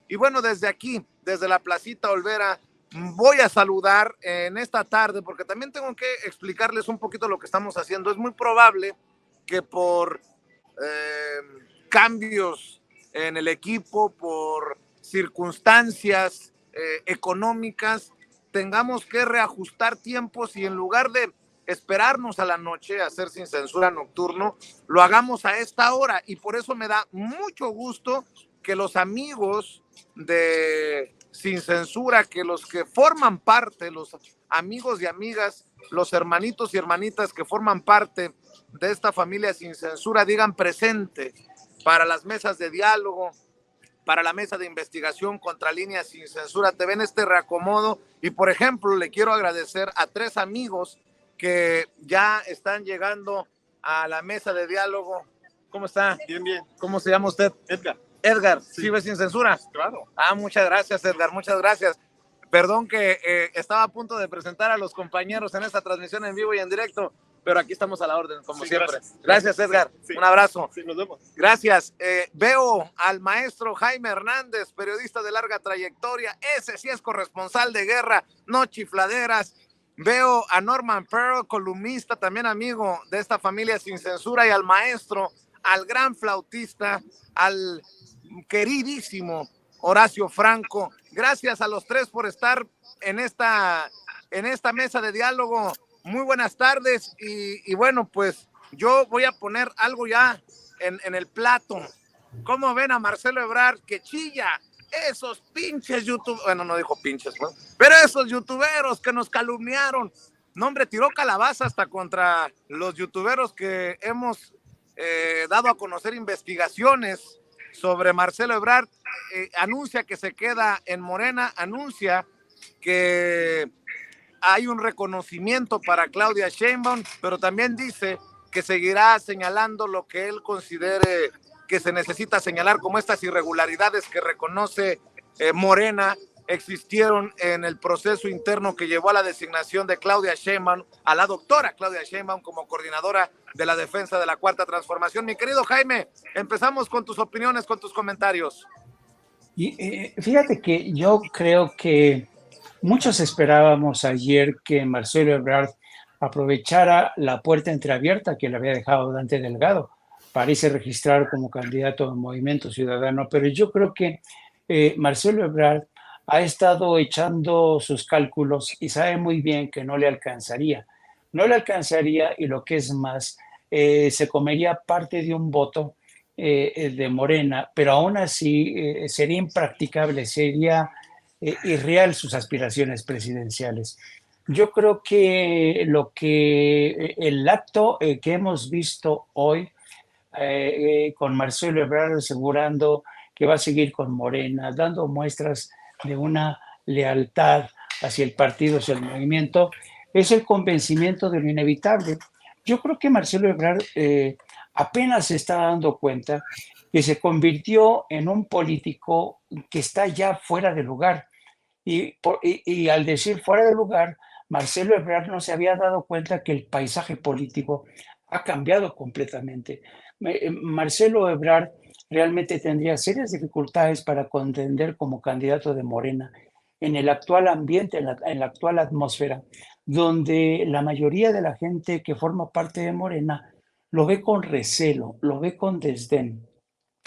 Y bueno, desde aquí, desde la Placita Olvera, voy a saludar en esta tarde, porque también tengo que explicarles un poquito lo que estamos haciendo. Es muy probable que por cambios en el equipo, por circunstancias económicas, tengamos que reajustar tiempos y en lugar de esperarnos a la noche a hacer Sin Censura nocturno, lo hagamos a esta hora. Y por eso me da mucho gusto que los amigos de Sin Censura, que los que forman parte, los amigos y amigas, los hermanitos y hermanitas que forman parte de esta familia Sin Censura, digan presente para las mesas de diálogo, para la mesa de investigación contra Línea Sin Censura TV en este reacomodo. Y por ejemplo, le quiero agradecer a 3 amigos que ya están llegando a la mesa de diálogo. ¿Cómo está? Bien, bien. ¿Cómo se llama usted? Edgar. Edgar, sí. ¿sí ve Sin Censura? Claro. Muchas gracias, Edgar, muchas gracias. Perdón que estaba a punto de presentar a los compañeros en esta transmisión en vivo y en directo, pero aquí estamos a la orden, como siempre. Gracias, Edgar. Sí. Un abrazo. Sí, nos vemos. Gracias. Veo al maestro Jaime Hernández, periodista de larga trayectoria. Ese sí es corresponsal de guerra, no chifladeras. Veo a Norman Pearl, columnista, también amigo de esta familia Sin Censura, y al maestro, al gran flautista, al queridísimo Horacio Franco. Gracias a los 3 por estar en esta mesa de diálogo. Muy buenas tardes y bueno, pues yo voy a poner algo ya en el plato. ¿Cómo ven a Marcelo Ebrard que chilla? Esos pinches youtubers, bueno, no dijo pinches, ¿no? Pero esos youtuberos que nos calumniaron. No, hombre, tiró calabaza hasta contra los youtuberos que hemos dado a conocer investigaciones sobre Marcelo Ebrard. Anuncia que se queda en Morena, anuncia que hay un reconocimiento para Claudia Sheinbaum, pero también dice que seguirá señalando lo que él considere que se necesita señalar, como estas irregularidades que reconoce Morena existieron en el proceso interno que llevó a la designación de Claudia Sheinbaum, a la doctora Claudia Sheinbaum como coordinadora de la defensa de la Cuarta Transformación. Mi querido Jaime, empezamos con tus opiniones, con tus comentarios. Y fíjate que yo creo que muchos esperábamos ayer que Marcelo Ebrard aprovechara la puerta entreabierta que le había dejado Dante Delgado para irse registrar como candidato al Movimiento Ciudadano, pero yo creo que Marcelo Ebrard ha estado echando sus cálculos y sabe muy bien que no le alcanzaría. No le alcanzaría y lo que es más, se comería parte de un voto de Morena, pero aún así sería impracticable, sería irreal sus aspiraciones presidenciales. Yo creo que el acto que hemos visto hoy con Marcelo Ebrard asegurando que va a seguir con Morena, dando muestras de una lealtad hacia el partido, hacia el movimiento, es el convencimiento de lo inevitable. Yo creo que Marcelo Ebrard apenas se está dando cuenta que se convirtió en un político que está ya fuera de lugar. Y al decir fuera de lugar, Marcelo Ebrard no se había dado cuenta que el paisaje político ha cambiado completamente. Marcelo Ebrard realmente tendría serias dificultades para contender como candidato de Morena en el actual ambiente, en la actual atmósfera, donde la mayoría de la gente que forma parte de Morena lo ve con recelo, lo ve con desdén,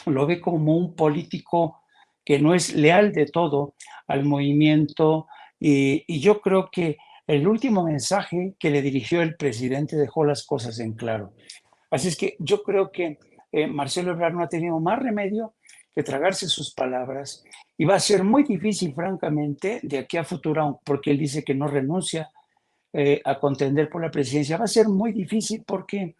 lo ve como un político que no es leal de todo al movimiento. Y yo creo que el último mensaje que le dirigió el presidente dejó las cosas en claro. Así es que yo creo que Marcelo Ebrard no ha tenido más remedio que tragarse sus palabras y va a ser muy difícil, francamente, de aquí a futuro, porque él dice que no renuncia a contender por la presidencia. Va a ser muy difícil porque,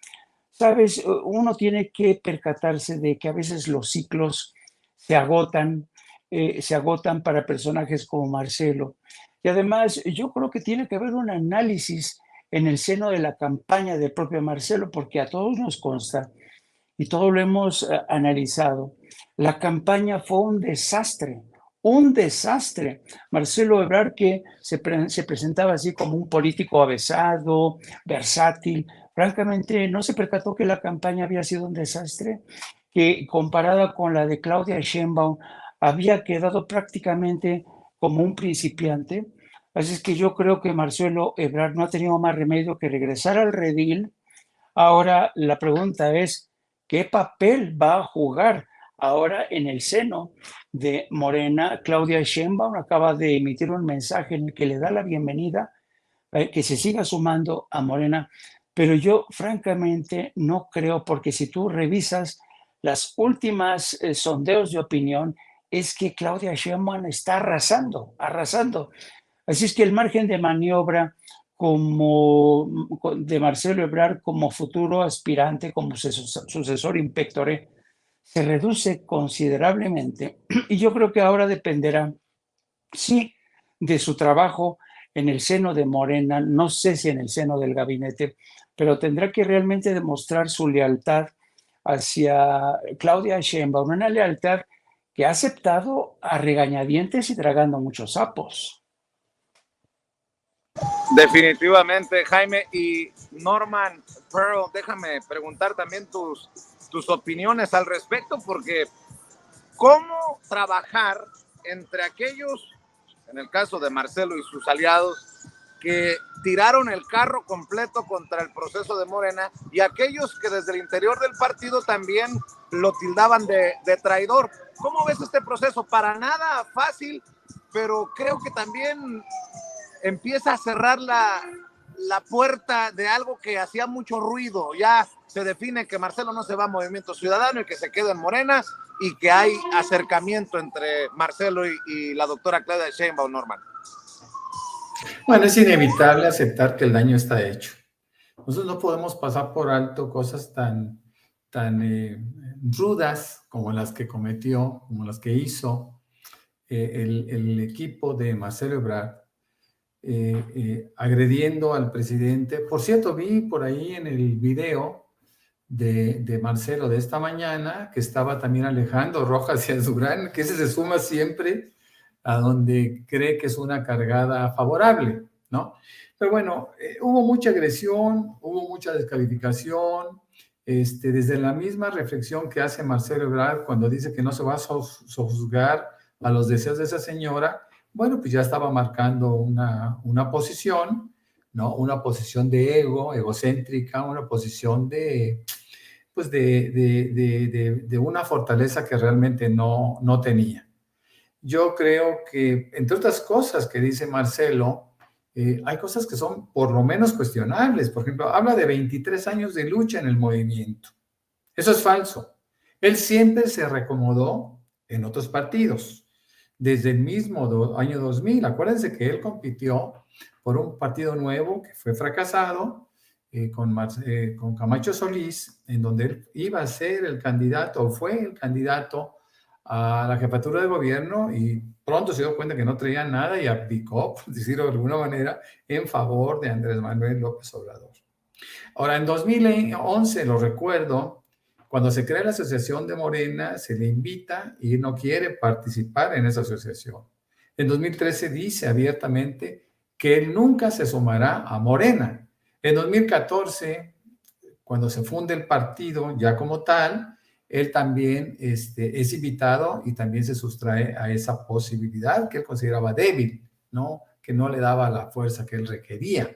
sabes, uno tiene que percatarse de que a veces los ciclos se agotan para personajes como Marcelo. Y además, yo creo que tiene que haber un análisis en el seno de la campaña del propio Marcelo, porque a todos nos consta y todos lo hemos analizado. La campaña fue un desastre, un desastre. Marcelo Ebrard, que se presentaba así como un político avesado, versátil, francamente no se percató que la campaña había sido un desastre, que comparada con la de Claudia Sheinbaum había quedado prácticamente como un principiante. Así es que yo creo que Marcelo Ebrard no ha tenido más remedio que regresar al redil. Ahora la pregunta es, ¿qué papel va a jugar ahora en el seno de Morena? Claudia Sheinbaum acaba de emitir un mensaje en el que le da la bienvenida, que se siga sumando a Morena, pero yo francamente no creo, porque si tú revisas las últimas sondeos de opinión, es que Claudia Sheinbaum está arrasando, arrasando. Así es que el margen de maniobra como de Marcelo Ebrard como futuro aspirante, como sucesor in pectore, se reduce considerablemente. Y yo creo que ahora dependerá, sí, de su trabajo en el seno de Morena, no sé si en el seno del gabinete, pero tendrá que realmente demostrar su lealtad hacia Claudia Sheinbaum, una lealtad que ha aceptado a regañadientes y tragando muchos sapos. Definitivamente, Jaime. Y Norman Pearl, déjame preguntar también tus opiniones al respecto, porque ¿cómo trabajar entre aquellos, en el caso de Marcelo y sus aliados, que tiraron el carro completo contra el proceso de Morena, y aquellos que desde el interior del partido también lo tildaban de traidor? ¿Cómo ves este proceso? Para nada fácil, pero creo que también empieza a cerrar la puerta de algo que hacía mucho ruido. Ya se define que Marcelo no se va a Movimiento Ciudadano y que se queda en Morena, y que hay acercamiento entre Marcelo y la doctora Claudia Sheinbaum, Norman. Bueno, es inevitable aceptar que el daño está hecho. Nosotros no podemos pasar por alto cosas tan rudas como las que cometió, como las que hizo el equipo de Marcelo Ebrard, agrediendo al presidente. Por cierto, vi por ahí en el video de Marcelo de esta mañana que estaba también Alejandro Rojas y Durán, que ese se suma siempre a donde cree que es una cargada favorable, ¿no? Pero bueno, hubo mucha agresión, hubo mucha descalificación, desde la misma reflexión que hace Marcelo Ebrard cuando dice que no se va a sojuzgar a los deseos de esa señora. Bueno, pues ya estaba marcando una posición, ¿no? Una posición de ego, egocéntrica, una posición pues de una fortaleza que realmente no tenía. Yo creo que, entre otras cosas que dice Marcelo, hay cosas que son por lo menos cuestionables. Por ejemplo, habla de 23 años de lucha en el movimiento. Eso es falso. Él siempre se reacomodó en otros partidos. Desde el mismo año 2000, acuérdense que él compitió por un partido nuevo que fue fracasado, con Camacho Solís, en donde él iba a ser el candidato, o fue el candidato a la jefatura de gobierno, y pronto se dio cuenta que no traía nada y abdicó, por decirlo de alguna manera, en favor de Andrés Manuel López Obrador. Ahora, en 2011, lo recuerdo, cuando se crea la asociación de Morena, se le invita y no quiere participar en esa asociación. En 2013 dice abiertamente que él nunca se sumará a Morena. En 2014, cuando se funde el partido ya como tal, él también es invitado y también se sustrae a esa posibilidad que él consideraba débil, ¿no? Que no le daba la fuerza que él requería.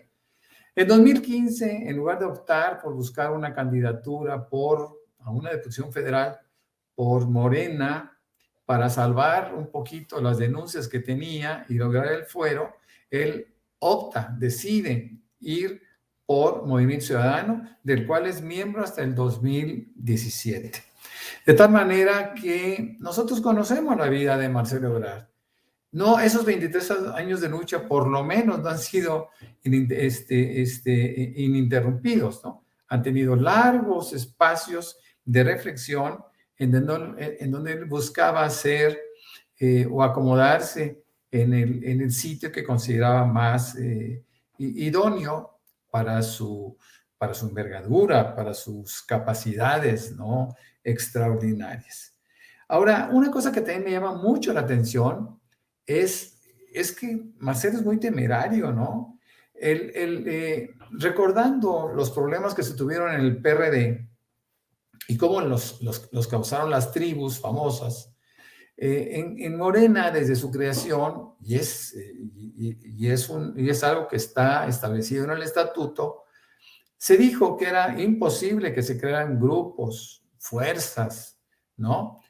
En 2015, en lugar de optar por buscar una candidatura a una diputación federal por Morena para salvar un poquito las denuncias que tenía y lograr el fuero, él decide ir por Movimiento Ciudadano, del cual es miembro hasta el 2017. De tal manera que nosotros conocemos la vida de Marcelo Ebrard. No, esos 23 años de lucha por lo menos no han sido ininterrumpidos, ¿no? Han tenido largos espacios de reflexión en donde él buscaba hacer o acomodarse en el sitio que consideraba más idóneo para su envergadura, para sus capacidades, ¿no? Extraordinarias. Ahora, una cosa que también me llama mucho la atención es que Marcelo es muy temerario, ¿no? Recordando los problemas que se tuvieron en el PRD y cómo los causaron las tribus famosas, En Morena, desde su creación, y es algo que está establecido en el estatuto, se dijo que era imposible que se crearan grupos, fuerzas, ¿no?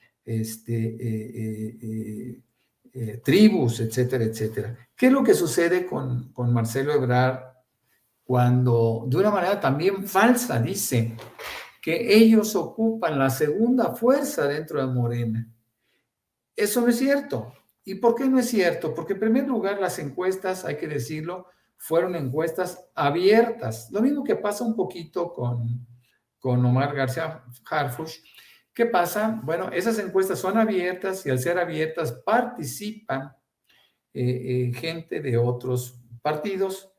Tribus, etcétera, etcétera. ¿Qué es lo que sucede con Marcelo Ebrard cuando, de una manera también falsa, dice que ellos ocupan la segunda fuerza dentro de Morena? Eso no es cierto. ¿Y por qué no es cierto? Porque en primer lugar las encuestas, hay que decirlo, fueron encuestas abiertas. Lo mismo que pasa un poquito con Omar García Harfuch. ¿Qué pasa? Bueno, esas encuestas son abiertas y al ser abiertas participan gente de otros partidos.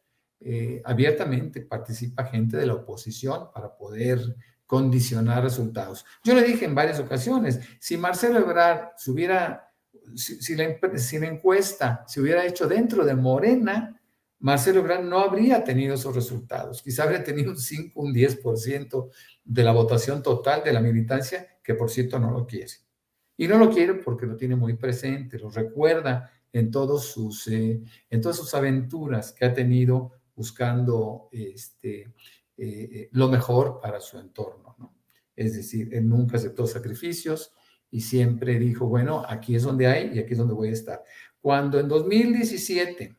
Abiertamente participa gente de la oposición para poder condicionar resultados. Yo le dije en varias ocasiones, si Marcelo Ebrard si la encuesta se hubiera hecho dentro de Morena, Marcelo Ebrard no habría tenido esos resultados. Quizá habría tenido un 5, un 10% de la votación total de la militancia, que por cierto no lo quiere. Y no lo quiere porque lo tiene muy presente, lo recuerda en todas sus aventuras que ha tenido buscando lo mejor para su entorno, ¿no? Es decir, él nunca aceptó sacrificios y siempre dijo, bueno, aquí es donde hay y aquí es donde voy a estar. Cuando en 2017,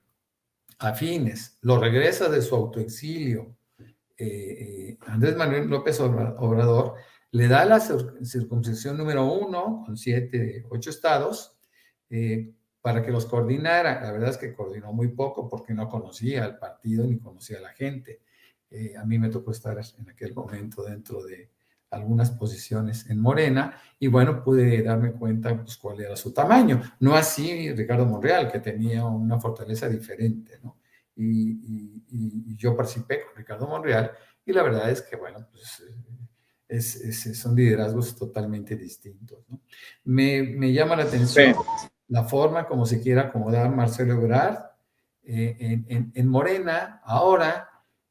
a fines, lo regresa de su autoexilio, Andrés Manuel López Obrador, le da la circunscripción número 1 con 7, 8 estados para que los coordinara. La verdad es que coordinó muy poco porque no conocía al partido ni conocía a la gente. A mí me tocó estar en aquel momento dentro de algunas posiciones en Morena y bueno, pude darme cuenta pues, cuál era su tamaño. No así Ricardo Monreal, que tenía una fortaleza diferente, ¿no? Y yo participé con Ricardo Monreal y la verdad es que, bueno, pues son liderazgos totalmente distintos, ¿no? Me llama la atención la forma como se quiere acomodar Marcelo Ebrard en Morena ahora,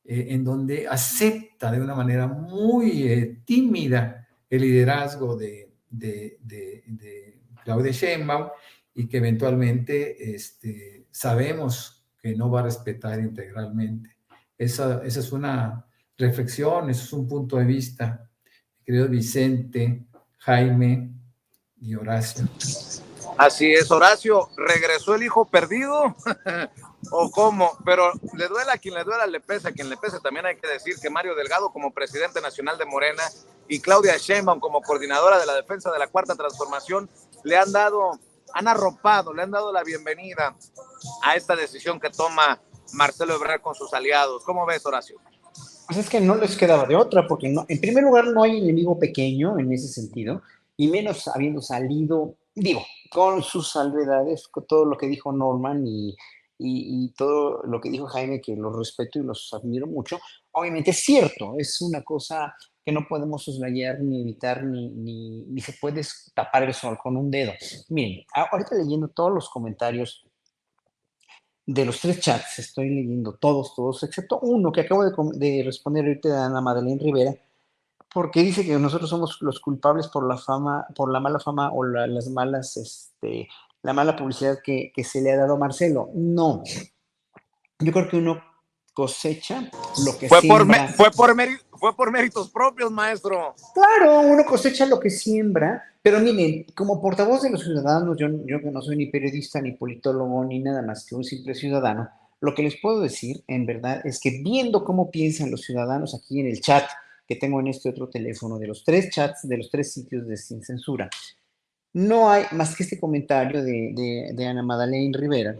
en donde acepta de una manera muy tímida el liderazgo de Claudia Sheinbaum y que eventualmente sabemos que no va a respetar integralmente. Esa es una reflexión, eso es un punto de vista, querido Vicente, Jaime y Horacio. Así es, Horacio, ¿regresó el hijo perdido? ¿O cómo? Pero le duela a quien le duela, le pesa a quien le pese. También hay que decir que Mario Delgado como presidente nacional de Morena y Claudia Sheinbaum como coordinadora de la defensa de la Cuarta Transformación han arropado, le han dado la bienvenida a esta decisión que toma Marcelo Ebrard con sus aliados. ¿Cómo ves, Horacio? Pues es que no les quedaba de otra, porque no, en primer lugar no hay enemigo pequeño en ese sentido, y menos habiendo salido, digo, con sus salvedades, con todo lo que dijo Norman y todo lo que dijo Jaime, que los respeto y los admiro mucho. Obviamente es cierto, es una cosa que no podemos soslayar ni evitar, ni se puede tapar el sol con un dedo. Miren, ahorita leyendo todos los comentarios de los tres chats, estoy leyendo todos, excepto uno que acabo de responder ahorita a Ana Madeleine Rivera, porque dice que nosotros somos los culpables por la fama, por la mala fama o las malas, la mala publicidad que se le ha dado a Marcelo. No, yo creo que uno cosecha lo que siembra. Fue por méritos propios, maestro. Claro, uno cosecha lo que siembra, pero miren, como portavoz de los ciudadanos, yo que no soy ni periodista, ni politólogo, ni nada más que un simple ciudadano, lo que les puedo decir, en verdad, es que viendo cómo piensan los ciudadanos aquí en el chat que tengo en este otro teléfono, de los tres chats, de los tres sitios de Sin Censura, no hay más que este comentario de Ana Madeleine Rivera,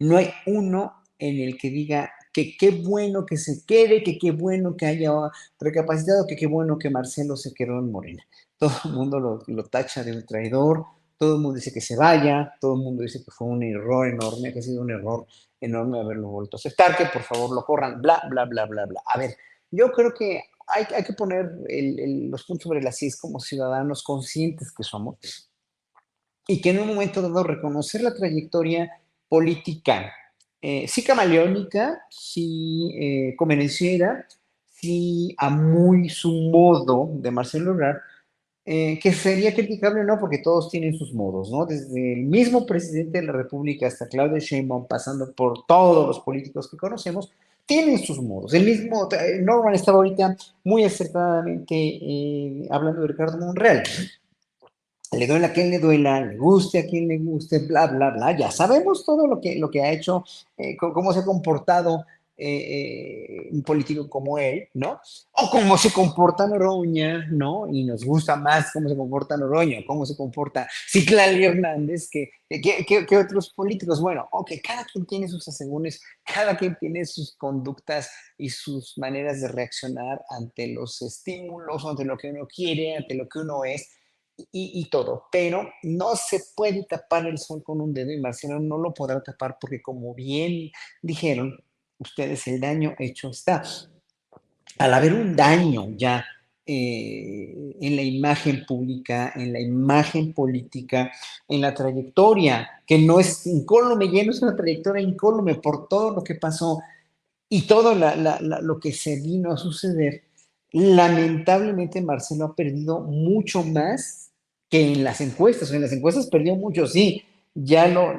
no hay uno en el que diga que qué bueno que se quede, que qué bueno que haya recapacitado, que qué bueno que Marcelo se quedó en Morena. Todo el mundo lo tacha de un traidor, todo el mundo dice que se vaya, todo el mundo dice que fue un error enorme, que ha sido un error enorme haberlo vuelto a aceptar, que por favor lo corran, bla, bla, bla, bla, bla. A ver, yo creo que hay que poner los puntos sobre las IES como ciudadanos conscientes que somos y que en un momento dado reconocer la trayectoria política, sí camaleónica, sí convenenciera, sí a muy su modo de Marcelo Ebrard, que sería criticable o no, porque todos tienen sus modos, ¿no? Desde el mismo presidente de la República hasta Claudia Sheinbaum, pasando por todos los políticos que conocemos, tienen sus modos. El mismo, Norman estaba ahorita muy acertadamente hablando de Ricardo Monreal. Le duela a quien le duela, le guste a quien le guste, bla, bla, bla. Ya sabemos todo lo que ha hecho, cómo se ha comportado un político como él, ¿no? O cómo se comporta Noroña, ¿no? Y nos gusta más cómo se comporta Noroña, cómo se comporta Citlali Hernández que otros políticos. Bueno, ok, cada quien tiene sus asegúnes, cada quien tiene sus conductas y sus maneras de reaccionar ante los estímulos, ante lo que uno quiere, ante lo que uno es y todo, pero no se puede tapar el sol con un dedo y Marcelo no lo podrá tapar porque como bien dijeron ustedes, el daño hecho está. Al haber un daño ya en la imagen pública, en la imagen política, en la trayectoria, que no es incólume, ya no es una trayectoria incólume por todo lo que pasó y todo lo que se vino a suceder, lamentablemente Marcelo ha perdido mucho más que en las encuestas. En las encuestas perdió mucho, sí.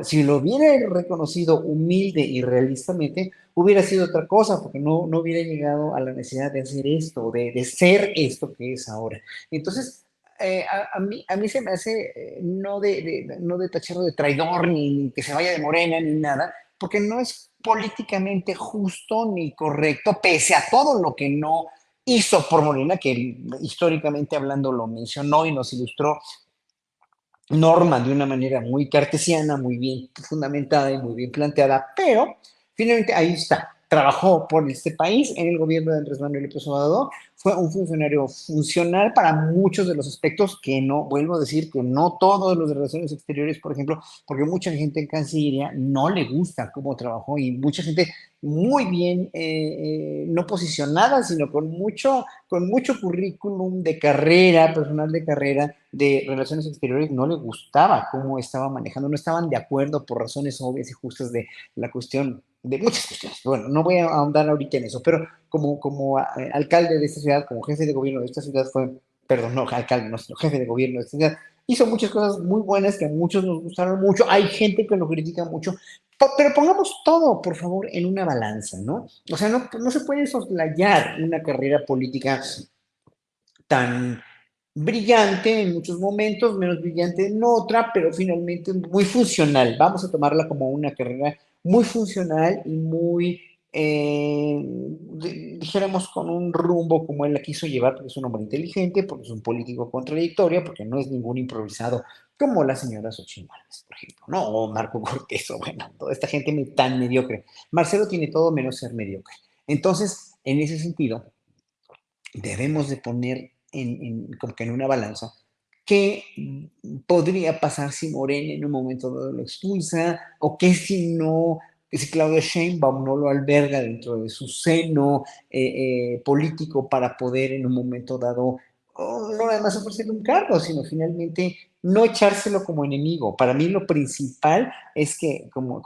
Si lo hubiera reconocido humilde y realistamente, hubiera sido otra cosa, porque no hubiera llegado a la necesidad de hacer esto, de ser esto que es ahora. Entonces, a mí se me hace no de tacharlo de traidor, ni que se vaya de Morena, ni nada, porque no es políticamente justo ni correcto, pese a todo lo que no hizo por Morena, que históricamente hablando lo mencionó y nos ilustró Norma de una manera muy cartesiana, muy bien fundamentada y muy bien planteada, pero finalmente ahí está. Trabajó por este país en el gobierno de Andrés Manuel López Obrador, fue un funcionario funcional para muchos de los aspectos que no, vuelvo a decir que no todos los de relaciones exteriores, por ejemplo, porque mucha gente en Cancillería no le gusta cómo trabajó y mucha gente muy bien, no posicionada, sino con mucho currículum de carrera, personal de carrera, de relaciones exteriores, no le gustaba cómo estaba manejando, no estaban de acuerdo por razones obvias y justas de la cuestión, de muchas cuestiones. Bueno, no voy a ahondar ahorita en eso, pero como alcalde de esta ciudad, como jefe de gobierno de esta ciudad perdón, no, alcalde, no, sino jefe de gobierno de esta ciudad, hizo muchas cosas muy buenas que a muchos nos gustaron mucho, hay gente que lo critica mucho, pero pongamos todo, por favor, en una balanza, ¿no? O sea, no se puede soslayar una carrera política tan brillante en muchos momentos, menos brillante en otra, pero finalmente muy funcional. Vamos a tomarla como una carrera muy funcional y muy, dijéramos, con un rumbo como él la quiso llevar, porque es un hombre inteligente, porque es un político contradictorio, porque no es ningún improvisado, como la señora Xochitl Gálvez, por ejemplo, ¿no? O Marco Cortés, o bueno, toda esta gente tan mediocre. Marcelo tiene todo menos ser mediocre. Entonces, en ese sentido, debemos de poner como que en una balanza qué podría pasar si Morena en un momento dado lo expulsa o qué si no, que si Claudia Sheinbaum no lo alberga dentro de su seno político para poder en un momento dado no nada más ofrecerle un cargo, sino finalmente no echárselo como enemigo. Para mí lo principal es que, como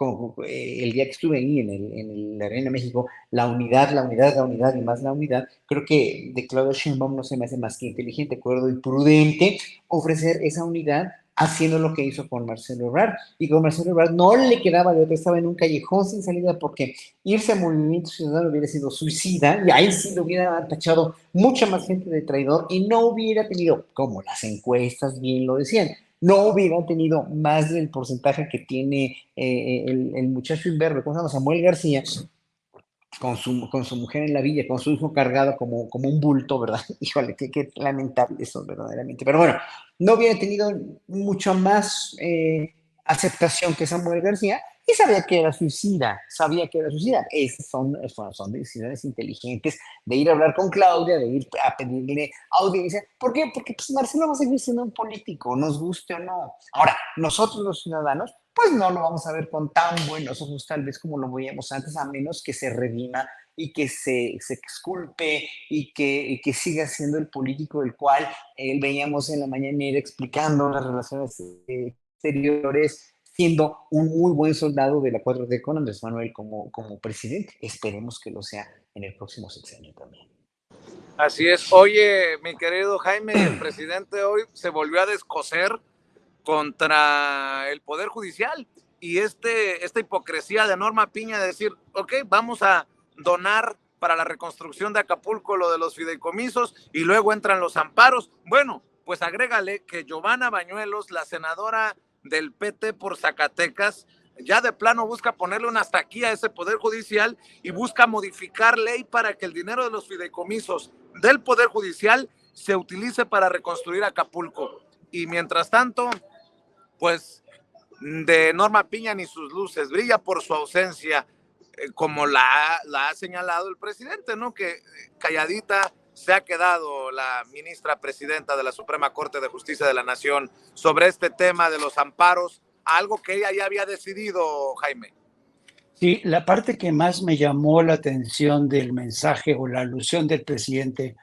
el día que estuve ahí en la Arena México, la unidad, la unidad, la unidad y más la unidad, creo que de Claudia Sheinbaum no se me hace más que inteligente, acuerdo y prudente ofrecer esa unidad haciendo lo que hizo con Marcelo Ebrard. Y con Marcelo Ebrard no le quedaba de otra, estaba en un callejón sin salida porque irse a Movimiento Ciudadano hubiera sido suicida y ahí sí lo hubiera tachado mucha más gente de traidor y no hubiera tenido, como las encuestas bien lo decían, no hubiera tenido más del porcentaje que tiene el muchacho imberbe, ¿cómo se llama? Samuel García, con su mujer en la villa, con su hijo cargado como un bulto, ¿verdad? Híjole, qué lamentable eso, verdaderamente. Pero bueno, no hubiera tenido mucho más aceptación que Samuel García y sabía que era suicida. Esas son decisiones inteligentes de ir a hablar con Claudia, de ir a pedirle audiencia. ¿Por qué? Porque pues, Marcelo va a seguir siendo un político, nos guste o no. Ahora, nosotros los ciudadanos pues no lo vamos a ver con tan buenos ojos tal vez como lo veíamos antes, a menos que se redima y que se exculpe y que siga siendo el político del cual veíamos en la mañanera explicando las relaciones exteriores, siendo un muy buen soldado de la 4T con Andrés Manuel como presidente. Esperemos que lo sea en el próximo sexenio también. Así es. Oye, mi querido Jaime, el presidente hoy se volvió a descoser contra el Poder Judicial y esta hipocresía de Norma Piña de decir, ok, vamos a donar para la reconstrucción de Acapulco lo de los fideicomisos y luego entran los amparos. Bueno, pues agrégale que Giovanna Bañuelos, la senadora del PT por Zacatecas, ya de plano busca ponerle un hasta aquí a ese Poder Judicial y busca modificar ley para que el dinero de los fideicomisos del Poder Judicial se utilice para reconstruir Acapulco. Y mientras tanto, pues de Norma Piña ni sus luces, brilla por su ausencia, como la ha señalado el presidente, ¿no? Que calladita se ha quedado la ministra presidenta de la Suprema Corte de Justicia de la Nación sobre este tema de los amparos, algo que ella ya había decidido, Jaime. Sí, la parte que más me llamó la atención del mensaje o la alusión del presidente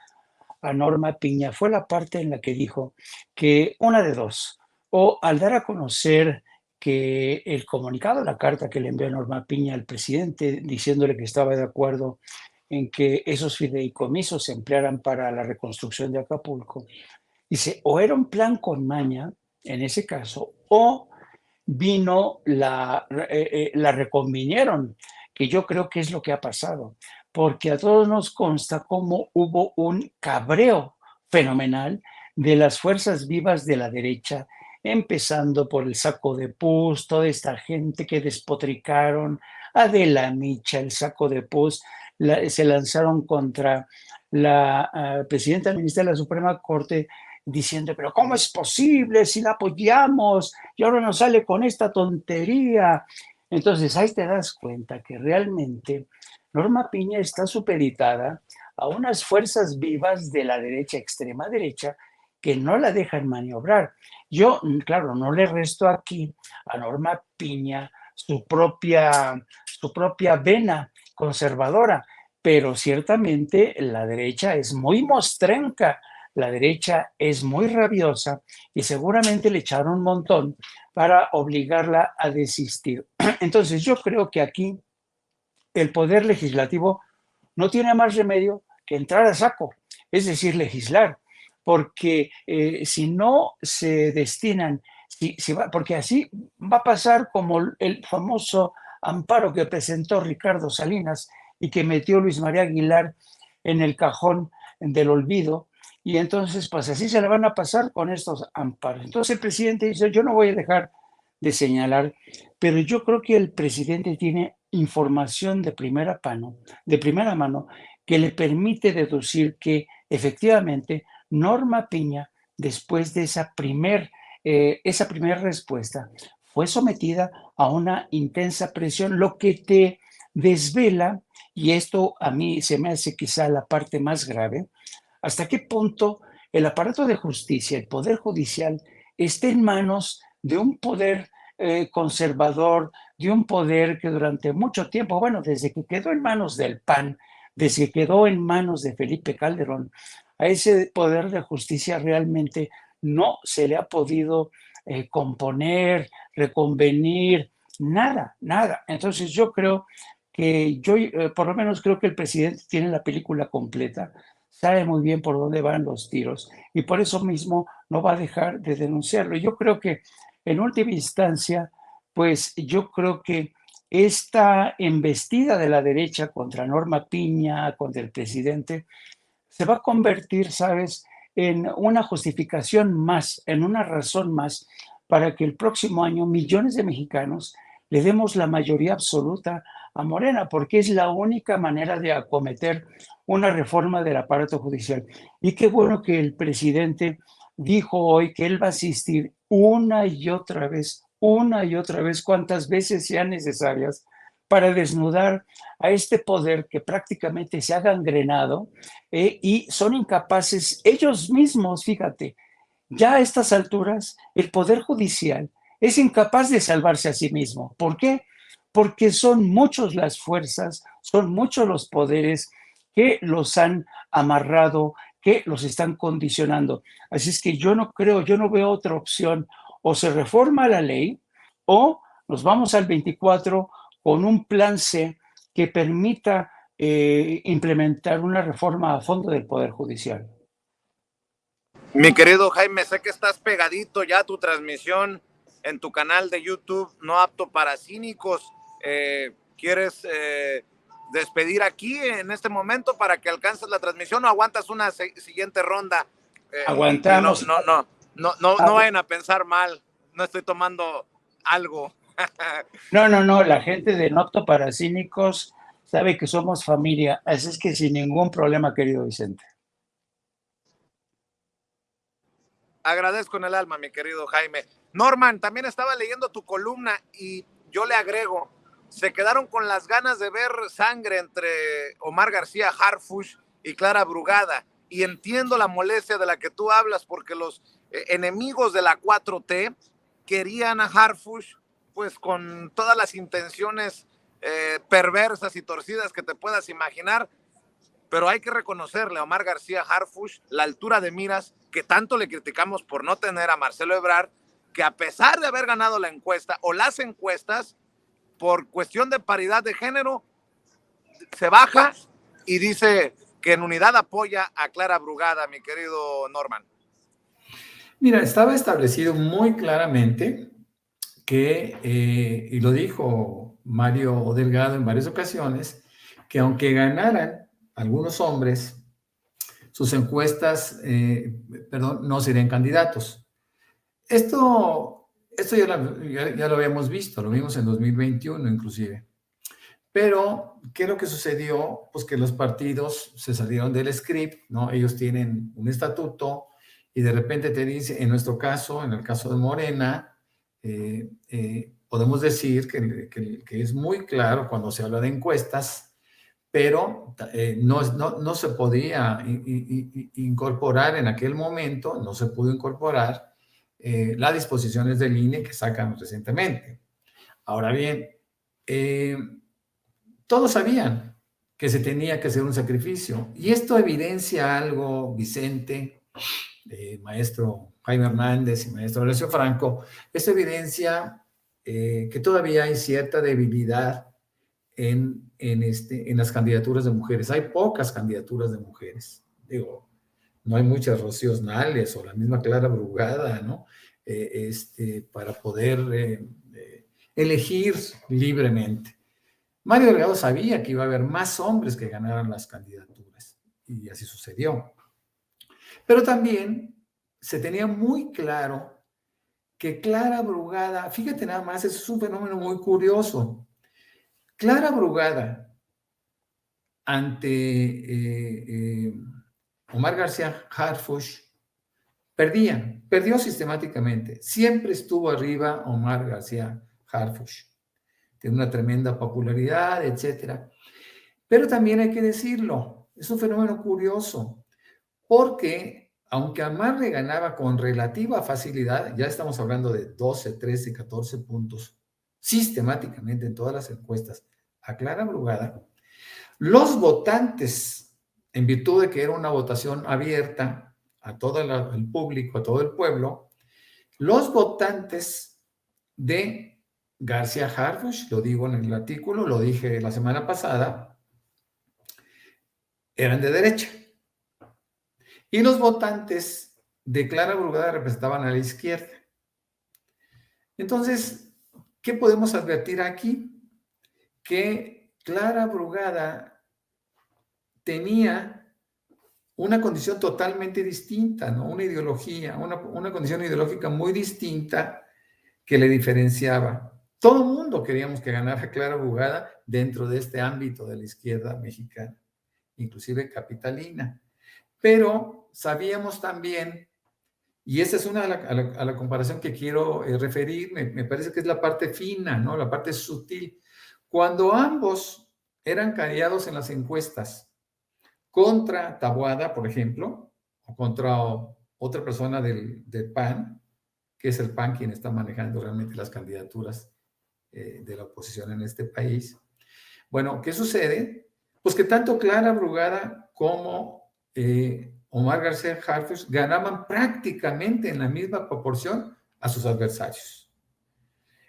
a Norma Piña fue la parte en la que dijo que una de dos, o al dar a conocer que el comunicado, la carta que le envió Norma Piña al presidente diciéndole que estaba de acuerdo en que esos fideicomisos se emplearan para la reconstrucción de Acapulco, dice, o era un plan con maña, en ese caso, o vino, la reconvinieron, que yo creo que es lo que ha pasado, porque a todos nos consta cómo hubo un cabreo fenomenal de las fuerzas vivas de la derecha, empezando por el Saco de Pus, toda esta gente que despotricaron, Adela Micha, el Saco de Pus, se lanzaron contra la presidenta ministra de la Suprema Corte diciendo, pero ¿cómo es posible si la apoyamos y ahora nos sale con esta tontería? Entonces ahí te das cuenta que realmente Norma Piña está supeditada a unas fuerzas vivas de la derecha, extrema derecha, que no la dejan maniobrar. Yo, claro, no le resto aquí a Norma Piña su propia vena conservadora, pero ciertamente la derecha es muy mostrenca, la derecha es muy rabiosa y seguramente le echaron un montón para obligarla a desistir. Entonces yo creo que aquí el poder legislativo no tiene más remedio que entrar a saco, es decir, legislar, porque si no se destinan, porque así va a pasar como el famoso amparo que presentó Ricardo Salinas y que metió Luis María Aguilar en el cajón del olvido, y entonces pues así se le van a pasar con estos amparos. Entonces el presidente dice, yo no voy a dejar de señalar, pero yo creo que el presidente tiene información de primera mano que le permite deducir que efectivamente Norma Piña, después de esa primer respuesta, fue sometida a una intensa presión, lo que te desvela, y esto a mí se me hace quizá la parte más grave, hasta qué punto el aparato de justicia, el poder judicial, está en manos de un poder conservador, de un poder que durante mucho tiempo, bueno, desde que quedó en manos del PAN, desde que quedó en manos de Felipe Calderón, a ese poder de justicia realmente no se le ha podido componer, reconvenir, nada, nada. Entonces yo creo que por lo menos creo que el presidente tiene la película completa, sabe muy bien por dónde van los tiros y por eso mismo no va a dejar de denunciarlo. Yo creo que en última instancia, pues yo creo que esta embestida de la derecha contra Norma Piña, contra el presidente, se va a convertir, ¿sabes?, en una justificación más, en una razón más para que el próximo año millones de mexicanos le demos la mayoría absoluta a Morena, porque es la única manera de acometer una reforma del aparato judicial. Y qué bueno que el presidente dijo hoy que él va a asistir una y otra vez, cuantas veces sean necesarias, para desnudar a este poder que prácticamente se ha gangrenado y son incapaces ellos mismos, fíjate, ya a estas alturas el Poder Judicial es incapaz de salvarse a sí mismo. ¿Por qué? Porque son muchos las fuerzas, son muchos los poderes que los han amarrado, que los están condicionando. Así es que yo no veo otra opción. O se reforma la ley o nos vamos al 24 con un plan C que permita implementar una reforma a fondo del Poder Judicial. Mi querido Jaime, sé que estás pegadito ya a tu transmisión en tu canal de YouTube, No Apto para Cínicos. ¿Quieres despedir aquí en este momento para que alcances la transmisión o aguantas una siguiente ronda? Aguantamos. No vayan a pensar mal, no estoy tomando algo. No, la gente de No Apto para Cínicos sabe que somos familia, así es que sin ningún problema, querido Vicente. Agradezco en el alma, mi querido Jaime. Norman, también estaba leyendo tu columna y yo le agrego, se quedaron con las ganas de ver sangre entre Omar García Harfuch y Clara Brugada. Y entiendo la molestia de la que tú hablas, porque los enemigos de la 4T querían a Harfuch pues con todas las intenciones perversas y torcidas que te puedas imaginar, pero hay que reconocerle a Omar García Harfuch la altura de miras que tanto le criticamos por no tener a Marcelo Ebrard, que a pesar de haber ganado la encuesta o las encuestas, por cuestión de paridad de género, se baja y dice que en unidad apoya a Clara Brugada, mi querido Norman. Mira, estaba establecido muy claramente que, y lo dijo Mario Delgado en varias ocasiones, que aunque ganaran algunos hombres, sus encuestas, no serían candidatos. Esto ya lo habíamos visto, lo vimos en 2021 inclusive. Pero, ¿qué es lo que sucedió? Pues que los partidos se salieron del script, ¿no? Ellos tienen un estatuto y de repente te dice, en nuestro caso, en el caso de Morena, podemos decir que es muy claro cuando se habla de encuestas, pero no se podía incorporar en aquel momento, no se pudo incorporar las disposiciones del INE que sacan recientemente. Ahora bien, todos sabían que se tenía que hacer un sacrificio, y esto evidencia algo, Vicente, maestro Jaime Hernández y maestro Horacio Franco, esto evidencia que todavía hay cierta debilidad en las candidaturas de mujeres. Hay pocas candidaturas de mujeres. Digo, no hay muchas Rocíos Nales o la misma Clara Brugada, ¿no? Para poder elegir libremente. Mario Delgado sabía que iba a haber más hombres que ganaran las candidaturas, y así sucedió. Pero también se tenía muy claro que Clara Brugada, fíjate nada más, eso es un fenómeno muy curioso. Clara Brugada ante Omar García Harfuch perdió sistemáticamente. Siempre estuvo arriba Omar García Harfuch. Tiene una tremenda popularidad, etcétera. Pero también hay que decirlo, es un fenómeno curioso, porque aunque Omar le ganaba con relativa facilidad, ya estamos hablando de 12, 13, 14 puntos, sistemáticamente en todas las encuestas, a Clara Brugada, los votantes, en virtud de que era una votación abierta a todo el público, a todo el pueblo, los votantes de García Harfuch, lo digo en el artículo, lo dije la semana pasada, eran de derecha. Y los votantes de Clara Brugada representaban a la izquierda. Entonces, ¿qué podemos advertir aquí? Que Clara Brugada tenía una condición totalmente distinta, ¿no? Una ideología, una condición ideológica muy distinta que le diferenciaba. Todo el mundo queríamos que ganara Clara Brugada dentro de este ámbito de la izquierda mexicana, inclusive capitalina. Pero sabíamos también, y esa es una a la comparación que quiero referir, me parece que es la parte fina, ¿no? La parte sutil. Cuando ambos eran cariados en las encuestas contra Taboada, por ejemplo, o contra otra persona del PAN, que es el PAN quien está manejando realmente las candidaturas de la oposición en este país. Bueno, ¿qué sucede? Pues que tanto Clara Brugada como Omar García Harfuch ganaban prácticamente en la misma proporción a sus adversarios.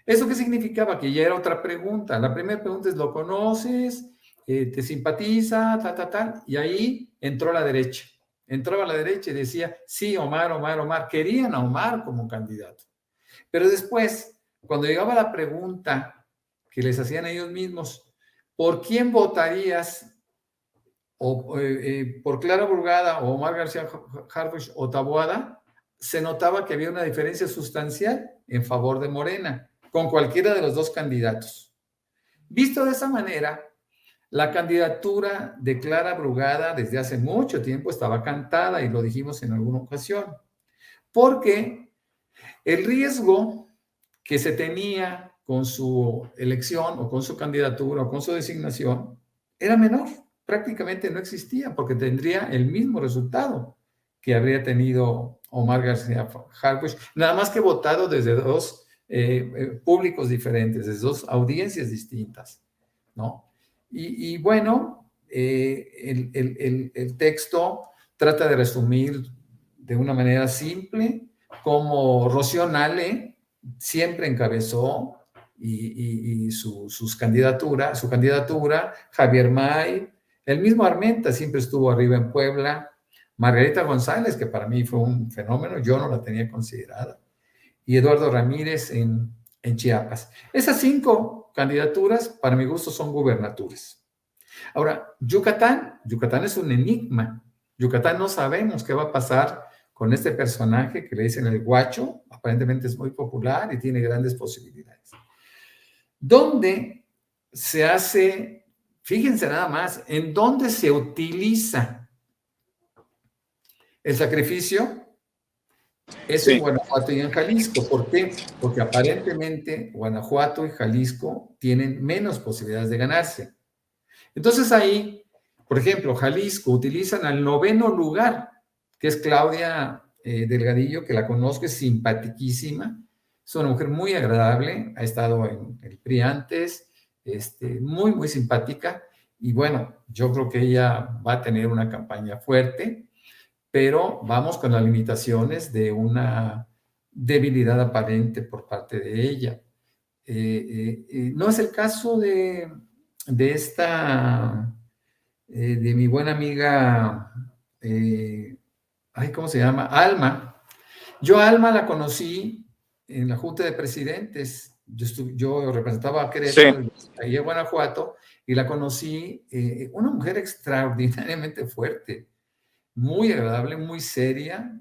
¿Eso qué significaba? Que ya era otra pregunta. La primera pregunta es, ¿lo conoces? te simpatiza, y ahí entró la derecha. Entraba a la derecha y decía, sí, Omar, Omar, Omar. Querían a Omar como candidato. Pero después, cuando llegaba la pregunta que les hacían ellos mismos, ¿por quién votarías? O, por Clara Burgada o Omar García Harfuch o Taboada, se notaba que había una diferencia sustancial en favor de Morena, con cualquiera de los dos candidatos. Visto de esa manera, la candidatura de Clara Brugada desde hace mucho tiempo estaba cantada, y lo dijimos en alguna ocasión, porque el riesgo que se tenía con su elección o con su candidatura o con su designación era menor, prácticamente no existía, porque tendría el mismo resultado que habría tenido Omar García Harfuch, nada más que votado desde dos públicos diferentes, desde dos audiencias distintas, ¿no? Y bueno, el texto trata de resumir de una manera simple como Rocío Nale siempre encabezó y su candidatura, Javier May, el mismo Armenta siempre estuvo arriba en Puebla, Margarita González, que para mí fue un fenómeno, yo no la tenía considerada, y Eduardo Ramírez en Chiapas. Esas 5 candidaturas, para mi gusto, son gubernaturas. Ahora, Yucatán es un enigma. Yucatán no sabemos qué va a pasar con este personaje que le dicen el Guacho, aparentemente es muy popular y tiene grandes posibilidades. ¿Dónde se hace, fíjense nada más, en dónde se utiliza el sacrificio? Es en Guanajuato y en Jalisco. ¿Por qué? Porque aparentemente Guanajuato y Jalisco tienen menos posibilidades de ganarse. Entonces ahí, por ejemplo, Jalisco utilizan al 9º lugar, que es Claudia Delgadillo, que la conozco, es simpatiquísima, es una mujer muy agradable, ha estado en el PRI antes, muy, muy simpática, y bueno, yo creo que ella va a tener una campaña fuerte, pero vamos con las limitaciones de una debilidad aparente por parte de ella. No es el caso de esta, de mi buena amiga, ¿cómo se llama? Alma. Yo a Alma la conocí en la Junta de Presidentes. Yo representaba a Querétaro, sí, ahí en Guanajuato, y la conocí, una mujer extraordinariamente fuerte, muy agradable, muy seria,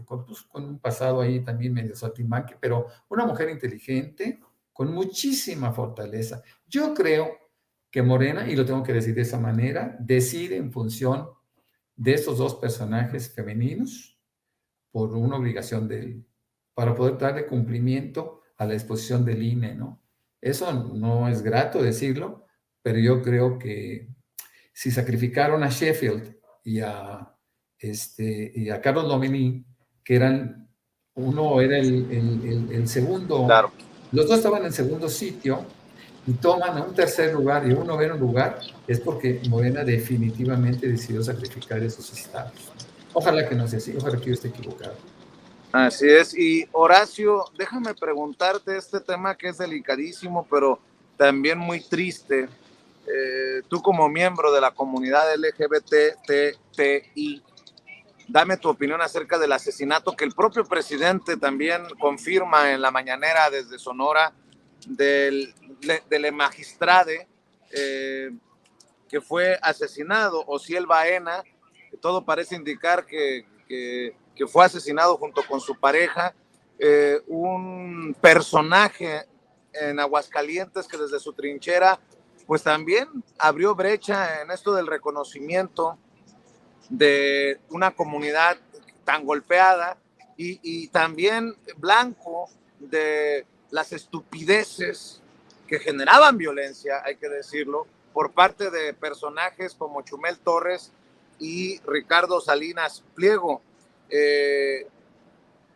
con un pasado ahí también medio saltimbanqui, pero una mujer inteligente, con muchísima fortaleza. Yo creo que Morena, y lo tengo que decir de esa manera, decide en función de estos dos personajes femeninos por una obligación de él, para poder darle cumplimiento a la disposición del INE, ¿no? Eso no es grato decirlo, pero yo creo que si sacrificaron a Sheffield y a Carlos Lomelí, que uno era el segundo, claro, los dos estaban en segundo sitio, y toman un tercer lugar y un 9º lugar, es porque Morena definitivamente decidió sacrificar esos estados. Ojalá que no sea así, ojalá que yo esté equivocado. Así es. Y Horacio, déjame preguntarte este tema que es delicadísimo, pero también muy triste. Tú como miembro de la comunidad LGBTI, dame tu opinión acerca del asesinato que el propio presidente también confirma en la mañanera desde Sonora del magistrade que fue asesinado, Osiel Baena. Todo parece indicar que fue asesinado junto con su pareja, un personaje en Aguascalientes que desde su trinchera pues también abrió brecha en esto del reconocimiento de una comunidad tan golpeada y también blanco de las estupideces que generaban violencia, hay que decirlo, por parte de personajes como Chumel Torres y Ricardo Salinas Pliego.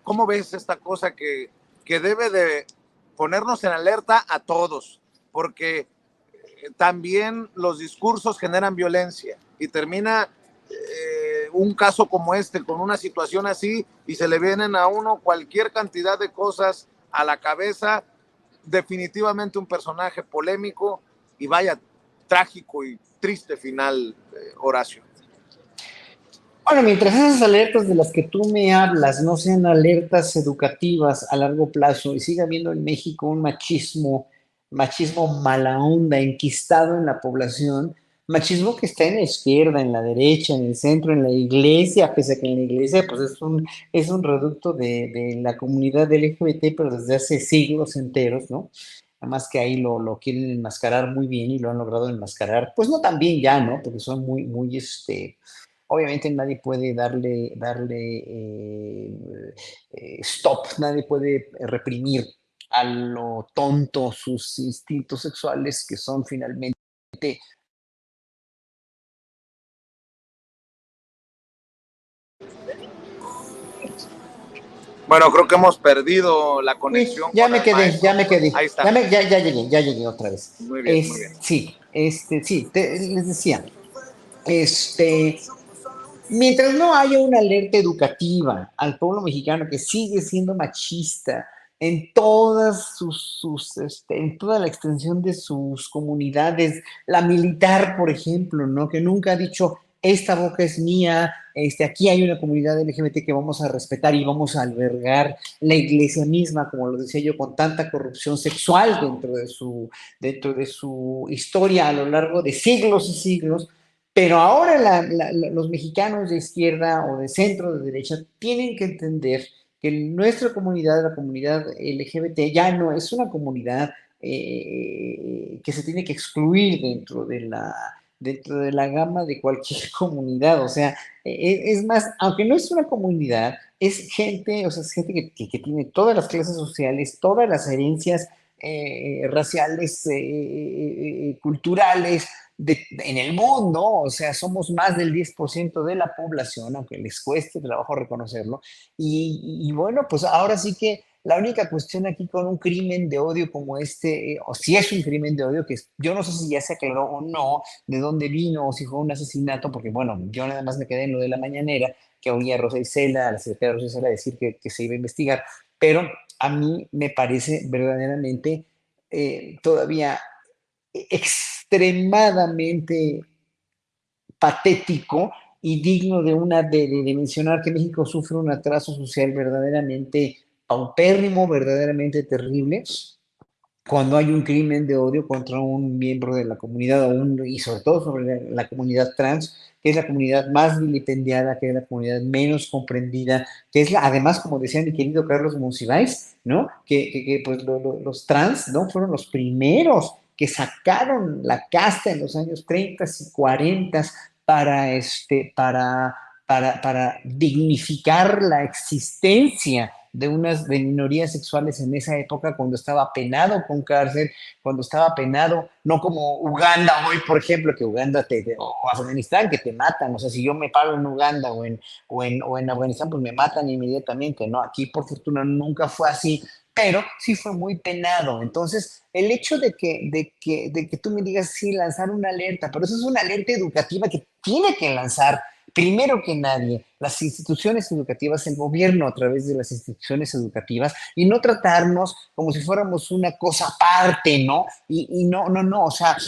¿Cómo ves esta cosa que debe de ponernos en alerta a todos? Porque también los discursos generan violencia y termina un caso como este con una situación así y se le vienen a uno cualquier cantidad de cosas a la cabeza. Definitivamente un personaje polémico y vaya, trágico y triste final, Horacio. Bueno, mientras esas alertas de las que tú me hablas no sean alertas educativas a largo plazo y siga habiendo en México un machismo mala onda, enquistado en la población, machismo que está en la izquierda, en la derecha, en el centro, en la iglesia, pese a que en la iglesia pues es un reducto de la comunidad LGBT, pero desde hace siglos enteros, ¿no? Además que ahí lo quieren enmascarar muy bien y lo han logrado enmascarar, pues no tan bien ya, ¿no? Porque son muy, obviamente nadie puede darle stop, nadie puede reprimir a lo tonto sus instintos sexuales que son finalmente. Bueno, creo que hemos perdido la conexión Ya con me el quedé, maestro. ya me quedé, Ahí está. ya llegué otra vez. Muy bien, muy bien. Sí, les decía, este, mientras no haya una alerta educativa al pueblo mexicano que sigue siendo machista en todas en toda la extensión de sus comunidades, la militar, por ejemplo, ¿no? Que nunca ha dicho, esta boca es mía, aquí hay una comunidad LGBT que vamos a respetar y vamos a albergar la iglesia misma, como lo decía yo, con tanta corrupción sexual dentro de su historia a lo largo de siglos y siglos. Pero ahora los mexicanos de izquierda o de centro, de derecha, tienen que entender que nuestra comunidad, la comunidad LGBT, ya no es una comunidad que se tiene que excluir dentro de la gama de cualquier comunidad. O sea, es más, aunque no es una comunidad, es gente, o sea, es gente que tiene todas las clases sociales, todas las herencias raciales, culturales, en el mundo. O sea, somos más del 10% de la población, aunque les cueste trabajo reconocerlo, y bueno, pues ahora sí que la única cuestión aquí con un crimen de odio como o si es un crimen de odio, que yo no sé si ya se aclaró o no, de dónde vino, o si fue un asesinato, porque bueno, yo nada más me quedé en lo de la mañanera, que oía a Rosa Isela, a la secretaria Rosa Isela decir que se iba a investigar, pero a mí me parece verdaderamente todavía extremadamente patético y digno de mencionar que México sufre un atraso social verdaderamente paupérrimo, verdaderamente terrible, cuando hay un crimen de odio contra un miembro de la comunidad y sobre todo sobre la comunidad trans, que es la comunidad más vilipendiada, que es la comunidad menos comprendida, que es además, como decía mi querido Carlos Monsiváis, ¿no? Pues los trans, ¿no? Fueron los primeros que sacaron la casta en los años 30 y 40 para, para dignificar la existencia de minorías sexuales en esa época, cuando estaba penado con cárcel, cuando estaba penado, no como Uganda hoy, por ejemplo, que Uganda o Afganistán, que te matan. O sea, si yo me paro en Uganda o en Afganistán, pues me matan inmediatamente, ¿no? Aquí, por fortuna, nunca fue así, pero sí fue muy penado. Entonces, el hecho de que tú me digas, sí, lanzar una alerta, pero eso es una alerta educativa que tiene que lanzar primero que nadie las instituciones educativas, el gobierno a través de las instituciones educativas, y no tratarnos como si fuéramos una cosa aparte, ¿no? Y no, o sea,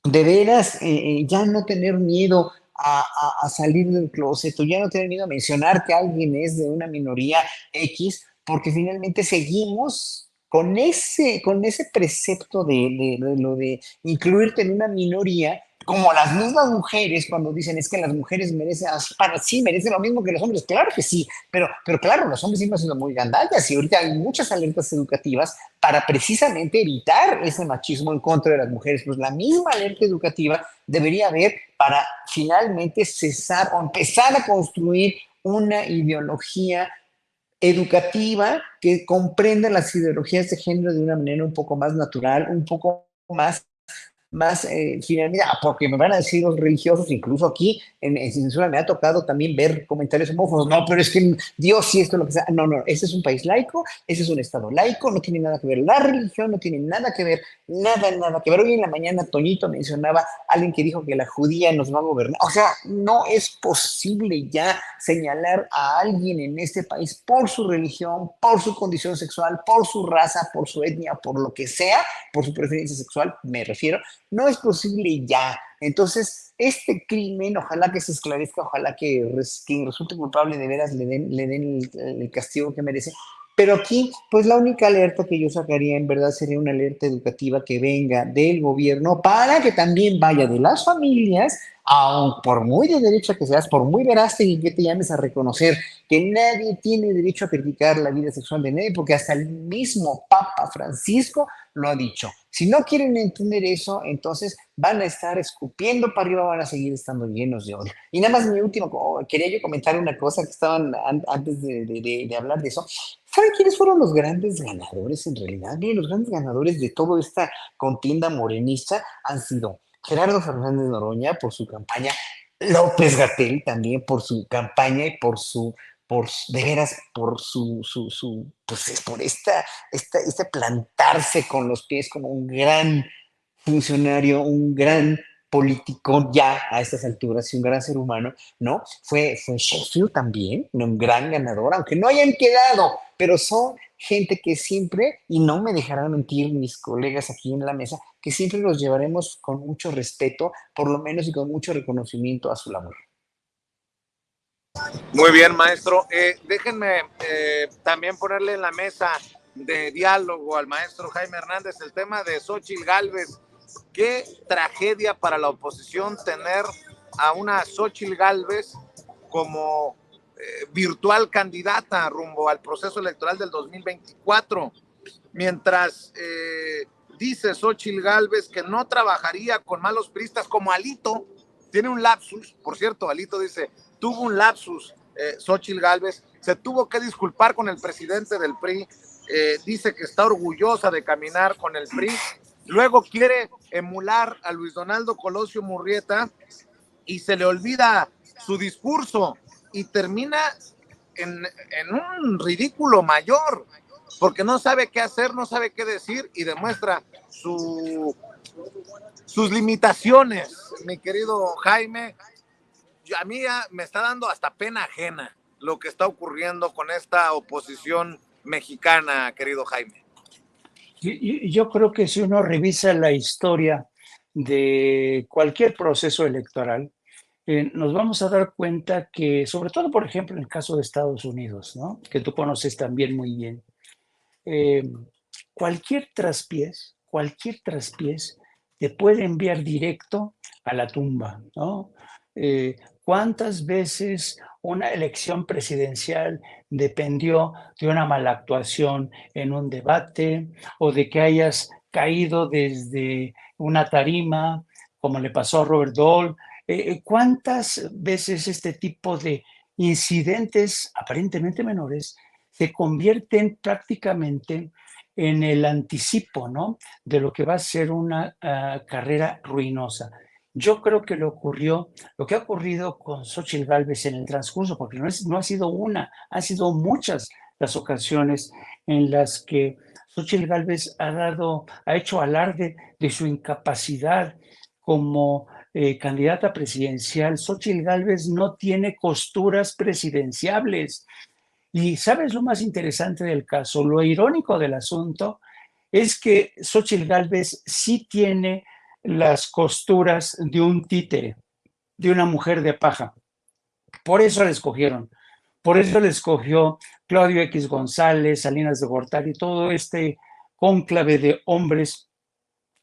de veras, ya no tener miedo a salir del closet, o ya no tener miedo a mencionar que alguien es de una minoría X, porque finalmente seguimos con ese precepto de lo de incluirte en una minoría, como las mismas mujeres cuando dicen es que las mujeres sí, merecen lo mismo que los hombres. Claro que sí, pero claro, los hombres siguen siendo muy gandallas, y ahorita hay muchas alertas educativas para precisamente evitar ese machismo en contra de las mujeres. Pues la misma alerta educativa debería haber para finalmente cesar o empezar a construir una ideología educativa que comprenda las ideologías de género de una manera un poco más natural, un poco más finalmente, porque me van a decir los religiosos, incluso aquí en Censura me ha tocado también ver comentarios homófobos. No, pero es que Dios sí, esto es lo que sea. No, este es un país laico, este es un estado laico, no tiene nada que ver la religión, no tiene nada que ver, nada que ver. Hoy en la mañana Toñito mencionaba a alguien que dijo que la judía nos va a gobernar. O sea, no es posible ya señalar a alguien en este país por su religión, por su condición sexual, por su raza, por su etnia, por lo que sea, por su preferencia sexual, me refiero, no es posible ya. Entonces, este crimen, ojalá que se esclarezca, ojalá que quien resulte culpable de veras le den el castigo que merece. Pero aquí, pues la única alerta que yo sacaría en verdad sería una alerta educativa que venga del gobierno para que también vaya de las familias, aun por muy de derecha que seas, por muy verástegui que te llames a reconocer que nadie tiene derecho a criticar la vida sexual de nadie, porque hasta el mismo Papa Francisco lo ha dicho. Si no quieren entender eso, entonces van a estar escupiendo para arriba, van a seguir estando llenos de odio. Y nada más mi último, quería yo comentar una cosa que estaban antes de hablar de eso. ¿Saben quiénes fueron los grandes ganadores en realidad? Miren, los grandes ganadores de toda esta contienda morenista han sido Gerardo Fernández Noroña por su campaña, López Gatell también por su campaña y de veras, pues es por este plantarse con los pies como un gran funcionario, un gran político ya a estas alturas y un gran ser humano, ¿no? Fue Sheffield también, un gran ganador, aunque no hayan quedado, pero son gente que siempre, y no me dejarán mentir mis colegas aquí en la mesa, que siempre los llevaremos con mucho respeto, por lo menos y con mucho reconocimiento a su labor. Muy bien, maestro. Déjenme también ponerle en la mesa de diálogo al maestro Jaime Hernández el tema de Xóchitl Gálvez. Qué tragedia para la oposición tener a una Xóchitl Gálvez como virtual candidata rumbo al proceso electoral del 2024. Mientras dice Xóchitl Gálvez que no trabajaría con malos priistas como Alito. Tiene un lapsus, por cierto, Alito dice, tuvo un lapsus, Xóchitl Gálvez, se tuvo que disculpar con el presidente del PRI, dice que está orgullosa de caminar con el PRI, luego quiere emular a Luis Donaldo Colosio Murrieta y se le olvida su discurso y termina en un ridículo mayor, porque no sabe qué hacer, no sabe qué decir y demuestra sus limitaciones, mi querido Jaime. A mí ya me está dando hasta pena ajena lo que está ocurriendo con esta oposición mexicana, querido Jaime. Yo creo que si uno revisa la historia de cualquier proceso electoral, nos vamos a dar cuenta que, sobre todo, por ejemplo, en el caso de Estados Unidos, ¿no? Que tú conoces también muy bien, cualquier traspiés te puede enviar directo a la tumba, ¿no? ¿Cuántas veces una elección presidencial dependió de una mala actuación en un debate o de que hayas caído desde una tarima, como le pasó a Robert Dole? ¿Cuántas veces este tipo de incidentes aparentemente menores se convierten prácticamente en el anticipo, ¿no?, de lo que va a ser una carrera ruinosa? Yo creo que lo que ha ocurrido con Xóchitl Gálvez en el transcurso, porque no ha sido una, han sido muchas las ocasiones en las que Xóchitl Gálvez ha hecho alarde de su incapacidad como candidata presidencial. Xóchitl Gálvez no tiene costuras presidenciables. Y ¿sabes lo más interesante del caso? Lo irónico del asunto es que Xóchitl Gálvez sí tiene las costuras de un títere, de una mujer de paja. Por eso la escogieron. Por eso la escogió Claudio X González, Salinas de Gortari, todo este cónclave de hombres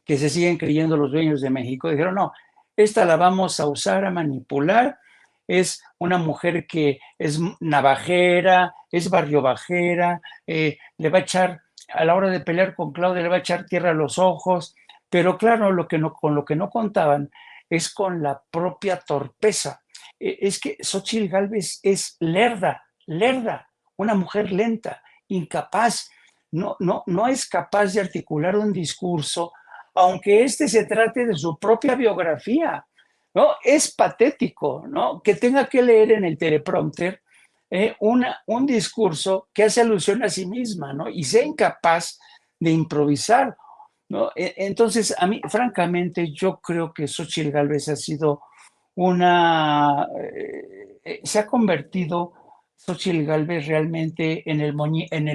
que se siguen creyendo los dueños de México. Dijeron, no, esta la vamos a usar a manipular. Es una mujer que es navajera, es barriobajera, le va a echar, a la hora de pelear con Claudia, le va a echar tierra a los ojos. Pero claro, con lo que no contaban es con la propia torpeza. Es que Xóchitl Gálvez es lerda, una mujer lenta, incapaz, no es capaz de articular un discurso, aunque este se trate de su propia biografía, ¿no? Es patético, ¿no?, que tenga que leer en el teleprompter un discurso que hace alusión a sí misma, ¿no?, y sea incapaz de improvisar, ¿no? Entonces, a mí, francamente, yo creo que Xóchitl Gálvez ha sido se ha convertido Xóchitl Gálvez realmente en el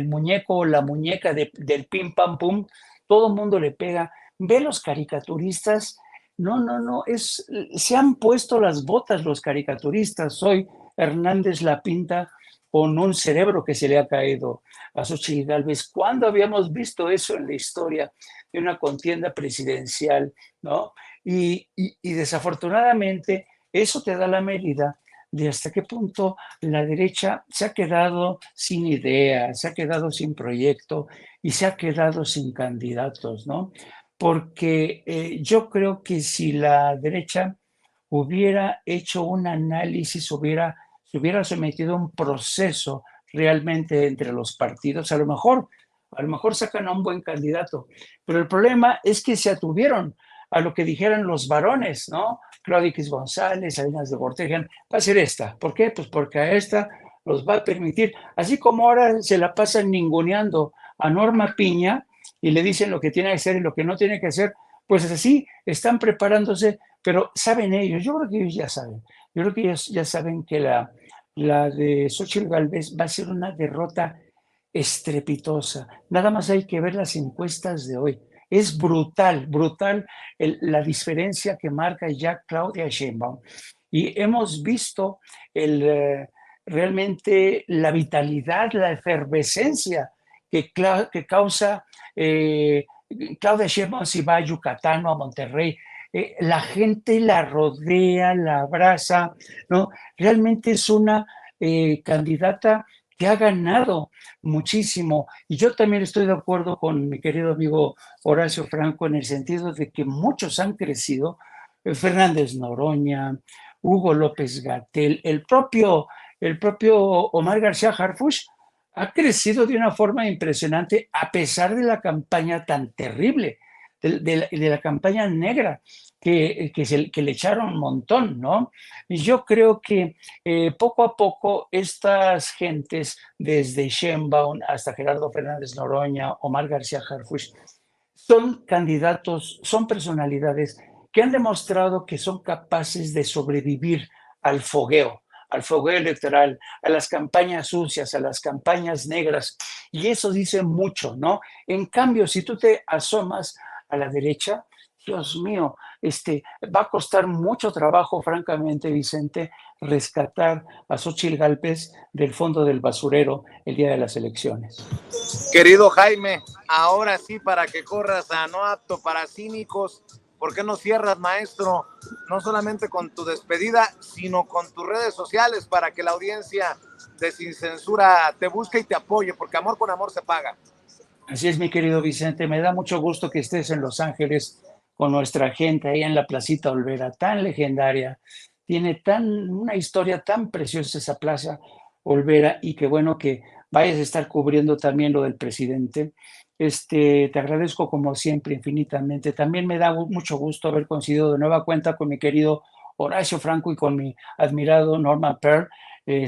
muñeco o la muñeca del pim pam pum. Todo el mundo le pega, ve los caricaturistas, no, se han puesto las botas los caricaturistas. Hoy Hernández la pinta con un cerebro que se le ha caído a Xochitl Gálvez. ¿Cuándo habíamos visto eso en la historia de una contienda presidencial, no? Y desafortunadamente eso te da la medida de hasta qué punto la derecha se ha quedado sin idea, se ha quedado sin proyecto y se ha quedado sin candidatos, ¿no? Porque yo creo que si la derecha hubiera hecho un análisis, se hubiera sometido a un proceso realmente entre los partidos, a lo mejor sacan a un buen candidato, pero el problema es que se atuvieron a lo que dijeran los varones, ¿no? Claudio X González, Salinas de Gortari, va a ser esta. ¿Por qué? Pues porque a esta los va a permitir, así como ahora se la pasan ninguneando a Norma Piña y le dicen lo que tiene que hacer y lo que no tiene que hacer, pues así están preparándose, pero saben ellos, yo creo que ellos ya saben, yo creo que ellos ya saben que la de Xochitl Gálvez va a ser una derrota estrepitosa. Nada más hay que ver las encuestas de hoy. Es brutal, brutal la diferencia que marca ya Claudia Sheinbaum. Y hemos visto realmente la vitalidad, la efervescencia que causa Claudia Sheinbaum si va a Yucatán o a Monterrey. La gente la rodea, la abraza, ¿no? Realmente es una candidata que ha ganado muchísimo. Y yo también estoy de acuerdo con mi querido amigo Horacio Franco en el sentido de que muchos han crecido. Fernández Noroña, Hugo López-Gatell, el propio Omar García Harfuch ha crecido de una forma impresionante a pesar de la campaña tan terrible, de la campaña negra que le echaron un montón, ¿no? Y yo creo que poco a poco estas gentes, desde Sheinbaum hasta Gerardo Fernández Noroña, Omar García Harfuch, son candidatos, son personalidades que han demostrado que son capaces de sobrevivir al fogueo electoral, a las campañas sucias, a las campañas negras, y eso dice mucho, ¿no? En cambio, si tú te asomas a la derecha, Dios mío, va a costar mucho trabajo, francamente, Vicente, rescatar a Xochitl Gálvez del fondo del basurero el día de las elecciones. Querido Jaime, ahora sí, para que corras a no apto para cínicos, ¿por qué no cierras, maestro? No solamente con tu despedida, sino con tus redes sociales para que la audiencia de Sin Censura te busque y te apoye, porque amor con amor se paga. Así es, mi querido Vicente, me da mucho gusto que estés en Los Ángeles con nuestra gente ahí en la Placita Olvera, tan legendaria. Tiene una historia tan preciosa esa Plaza Olvera, y qué bueno que vayas a estar cubriendo también lo del presidente. Te agradezco como siempre infinitamente. También me da mucho gusto haber coincidido de nueva cuenta con mi querido Horacio Franco y con mi admirado Norman Pearl.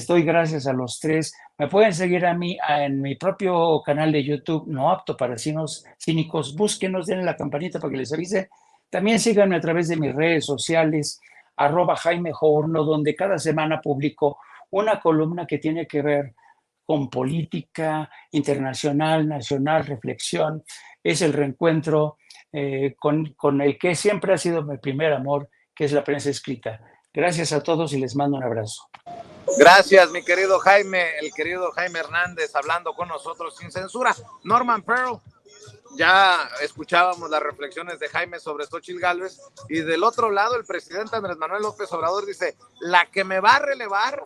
Doy gracias a los tres. Me pueden seguir a mí en mi propio canal de YouTube, No Apto para Cínicos. Búsquenos, denle la campanita para que les avise. También síganme a través de mis redes sociales, @JaimeJourno, donde cada semana publico una columna que tiene que ver con política internacional, nacional, reflexión. Es el reencuentro con el que siempre ha sido mi primer amor, que es la prensa escrita. Gracias a todos y les mando un abrazo. Gracias, mi querido Jaime, el querido Jaime Hernández, hablando con nosotros sin censura. Norman Pearl, ya escuchábamos las reflexiones de Jaime sobre Xochitl Gálvez, y del otro lado el presidente Andrés Manuel López Obrador dice, la que me va a relevar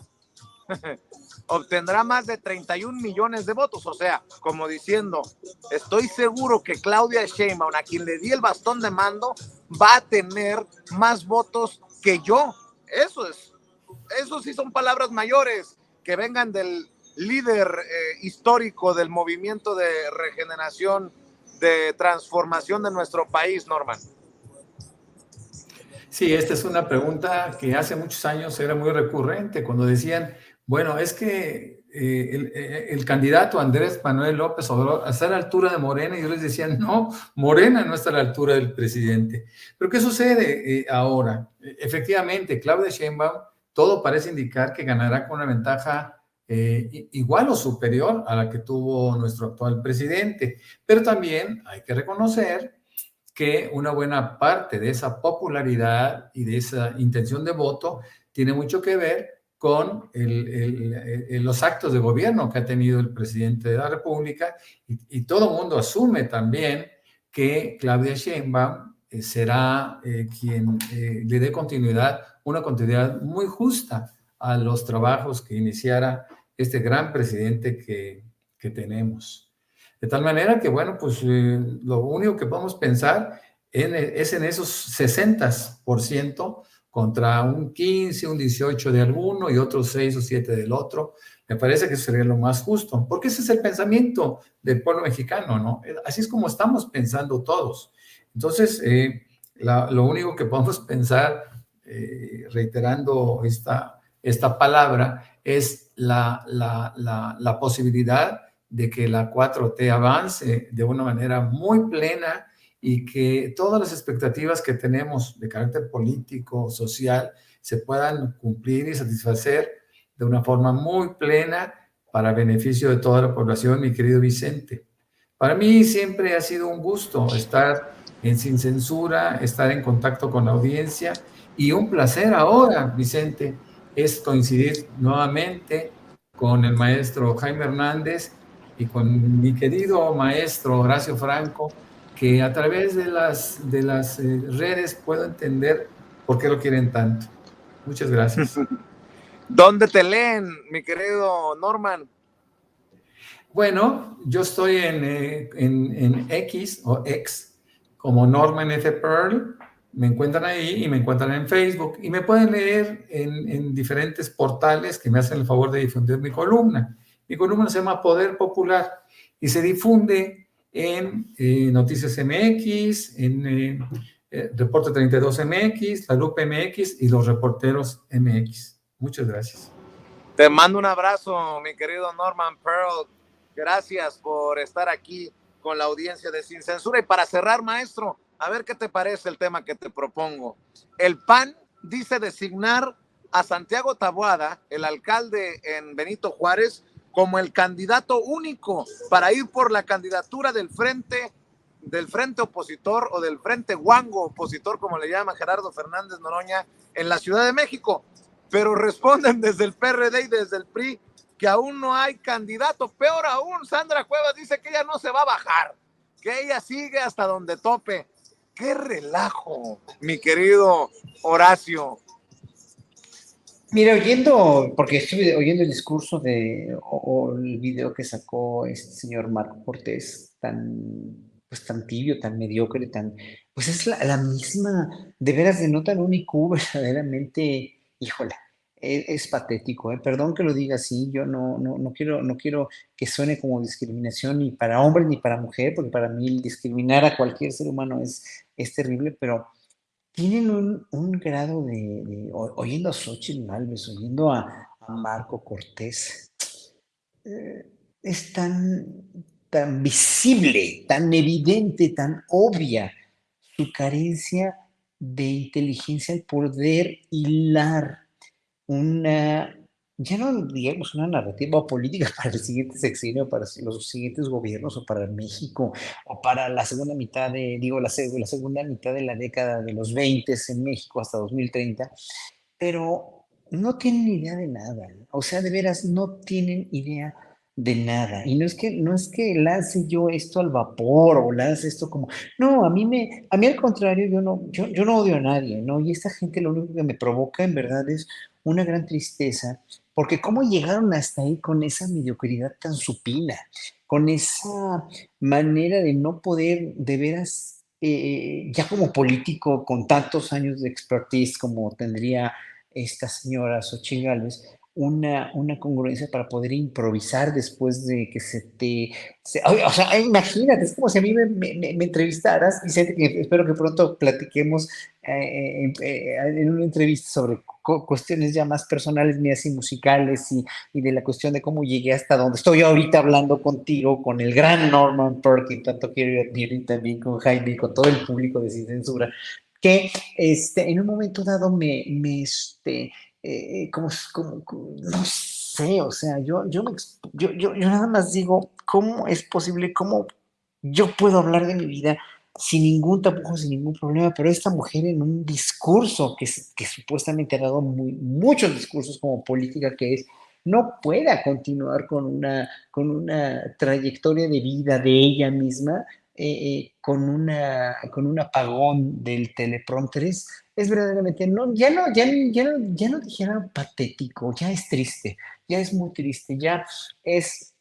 obtendrá más de 31 millones de votos, o sea, como diciendo, estoy seguro que Claudia Sheinbaum, a quien le di el bastón de mando, va a tener más votos que yo. Eso sí son palabras mayores, que vengan del líder histórico del movimiento de regeneración, de transformación de nuestro país, Norman. Sí, esta es una pregunta que hace muchos años era muy recurrente, cuando decían, bueno, es que el candidato Andrés Manuel López Obrador está a la altura de Morena, y yo les decía, no, Morena no está a la altura del presidente. Pero ¿qué sucede ahora? Efectivamente, Claudia Sheinbaum, todo parece indicar que ganará con una ventaja igual o superior a la que tuvo nuestro actual presidente, pero también hay que reconocer que una buena parte de esa popularidad y de esa intención de voto tiene mucho que ver con los actos de gobierno que ha tenido el presidente de la República, y todo el mundo asume también que Claudia Sheinbaum será quien le dé continuidad, una continuidad muy justa a los trabajos que iniciara este gran presidente que tenemos. De tal manera que, bueno, pues lo único que podemos pensar es en esos 60% contra un 15, un 18 de alguno y otros 6 o 7 del otro. Me parece que eso sería lo más justo, porque ese es el pensamiento del pueblo mexicano, ¿no? Así es como estamos pensando todos. Entonces, lo único que podemos pensar, reiterando esta palabra, es la posibilidad de que la 4T avance de una manera muy plena y que todas las expectativas que tenemos de carácter político, social, se puedan cumplir y satisfacer de una forma muy plena para beneficio de toda la población, mi querido Vicente. Para mí siempre ha sido un gusto estar en Sin Censura, estar en contacto con la audiencia, y un placer ahora, Vicente, es coincidir nuevamente con el maestro Jaime Hernández y con mi querido maestro Horacio Franco, que a través de las redes puedo entender por qué lo quieren tanto. Muchas gracias. ¿Dónde te leen, mi querido Norman? Bueno, yo estoy en X o X como Norman F. Pearl. Me encuentran ahí y me encuentran en Facebook. Y me pueden leer en diferentes portales que me hacen el favor de difundir mi columna. Mi columna se llama Poder Popular y se difunde en Noticias MX, en Reporte 32 MX, La Lupa MX y Los Reporteros MX. Muchas gracias. Te mando un abrazo, mi querido Norman Pearl. Gracias por estar aquí con la audiencia de Sin Censura. Y para cerrar, maestro, a ver qué te parece el tema que te propongo. El PAN dice designar a Santiago Taboada, el alcalde en Benito Juárez, como el candidato único para ir por la candidatura del frente opositor o del frente guango opositor, como le llama Gerardo Fernández Noroña, en la Ciudad de México. Pero responden desde el PRD y desde el PRI que aún no hay candidato. Peor aún, Sandra Cuevas dice que ella no se va a bajar, que ella sigue hasta donde tope. ¡Qué relajo, mi querido Horacio! Mira, porque estuve oyendo el discurso o el video que sacó este señor Marco Cortés, tan tibio, tan mediocre, pues es la misma, de veras denota un IQ verdaderamente, híjola, es patético, ¿eh? Perdón que lo diga así, yo no quiero que suene como discriminación ni para hombre ni para mujer, porque para mí discriminar a cualquier ser humano es terrible, pero tienen un grado oyendo a Xóchitl Gálvez, oyendo a Marco Cortés, es tan visible, tan evidente, tan obvia su carencia de inteligencia al poder hilar ya no digamos una narrativa política para el siguiente sexenio, para los siguientes gobiernos o para México o para la segunda mitad la segunda mitad de la década de los 20 en México hasta 2030, pero no tienen idea de nada, o sea, de veras no tienen idea de nada. Y no es que lance yo esto al vapor o lance esto como, no, a mí al contrario, yo no odio a nadie, ¿no? Y esta gente lo único que me provoca en verdad es una gran tristeza, porque cómo llegaron hasta ahí con esa mediocridad tan supina, con esa manera de no poder de veras, ya como político con tantos años de expertise como tendría esta señora Xochitl Gálvez, una congruencia para poder improvisar después de que o sea, imagínate, es como si a mí me entrevistaras, Vicente, que espero que pronto platiquemos en una entrevista sobre cuestiones ya más personales mías y musicales y de la cuestión de cómo llegué hasta donde estoy ahorita hablando contigo, con el gran Norman Pearl, que tanto quiero y admiro, y también con Jaime y con todo el público de Sin Censura, que en un momento dado no sé, o sea, yo nada más digo, ¿cómo es posible? ¿Cómo yo puedo hablar de mi vida sin ningún tapujo, sin ningún problema, pero esta mujer en un discurso que supuestamente ha dado muchos discursos como política, que es no pueda continuar con una trayectoria de vida de ella misma con un apagón del teleprompter es verdaderamente, no, ya no dijera patético, ya es triste, ya es muy triste, ya es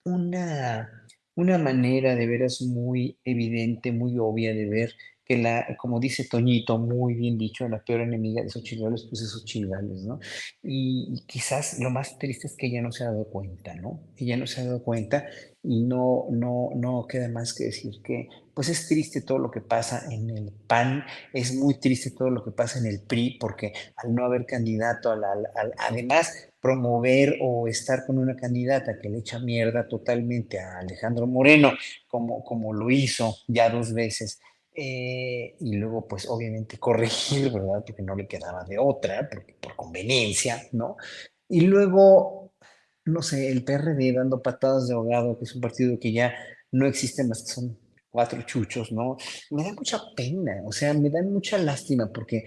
una, una manera de veras muy evidente, muy obvia de ver que como dice Toñito, muy bien dicho, la peor enemiga de Xochitl Gálvez, pues es Xochitl Gálvez, ¿no? Y quizás lo más triste es que ella no se ha dado cuenta, ¿no? Ella no se ha dado cuenta y no queda más que decir que, pues es triste todo lo que pasa en el PAN, es muy triste todo lo que pasa en el PRI, porque al no haber candidato, además promover o estar con una candidata que le echa mierda totalmente a Alejandro Moreno, como lo hizo ya 2 veces, y luego pues obviamente corregir, ¿verdad? Porque no le quedaba de otra, porque, por conveniencia, ¿no? Y luego, no sé, el PRD dando patadas de ahogado, que es un partido que ya no existe más que son 4 chuchos, ¿no? Me da mucha pena, o sea, me da mucha lástima porque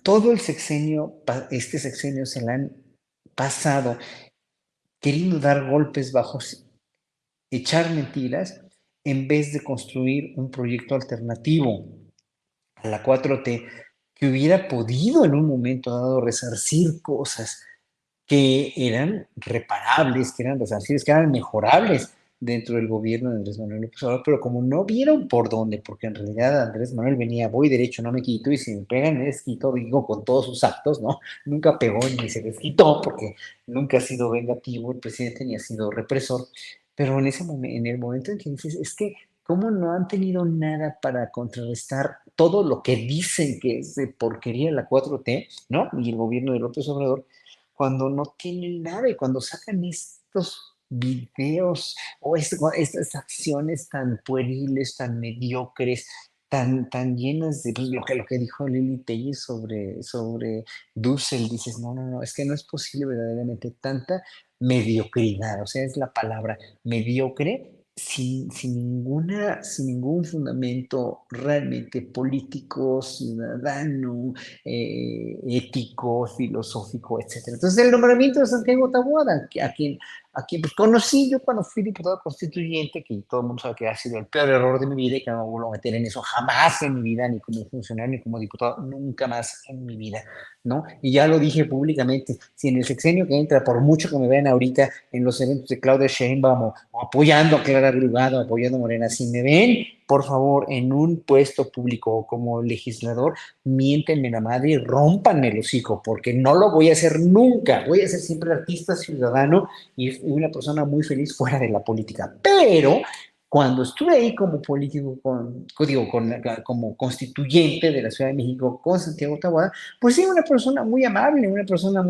todo el sexenio, este sexenio se la han pasado queriendo dar golpes bajos, echar mentiras, en vez de construir un proyecto alternativo a la 4T que hubiera podido en un momento dado resarcir cosas que eran reparables, que eran resarcibles, que eran mejorables dentro del gobierno de Andrés Manuel López Obrador, pero como no vieron por dónde, porque en realidad Andrés Manuel venía, voy derecho, no me quito, y si me pegan me desquito, digo, con todos sus actos, ¿no? Nunca pegó ni se desquitó, porque nunca ha sido vengativo el presidente ni ha sido represor, pero en ese momento, en el momento en que dices, es que, ¿cómo no han tenido nada para contrarrestar todo lo que dicen que es de porquería la 4T, ¿no? Y el gobierno de López Obrador, cuando no tienen nada y cuando sacan estos videos o estas acciones tan pueriles, tan mediocres, tan llenas de pues, lo que dijo Lili Tellez sobre Dussel, dices, no, es que no es posible verdaderamente tanta mediocridad, o sea, es la palabra mediocre sin ningún fundamento realmente político, ciudadano, ético, filosófico, etcétera. Entonces, el nombramiento de Santiago Taboada, a quien pues, conocí yo cuando fui diputado constituyente, que todo el mundo sabe que ha sido el peor error de mi vida y que no me vuelvo a meter en eso jamás en mi vida, ni como funcionario, ni como diputado, nunca más en mi vida, ¿no? Y ya lo dije públicamente, si en el sexenio que entra, por mucho que me vean ahorita en los eventos de Claudia Sheinbaum o apoyando a Clara Brugado, apoyando a Morena, si me ven, por favor, en un puesto público como legislador, miéntenme la madre y rómpanme el hocico, porque no lo voy a hacer nunca. Voy a ser siempre artista ciudadano y una persona muy feliz fuera de la política. Pero cuando estuve ahí como político, como constituyente de la Ciudad de México con Santiago Taboada, pues sí, una persona muy amable, una persona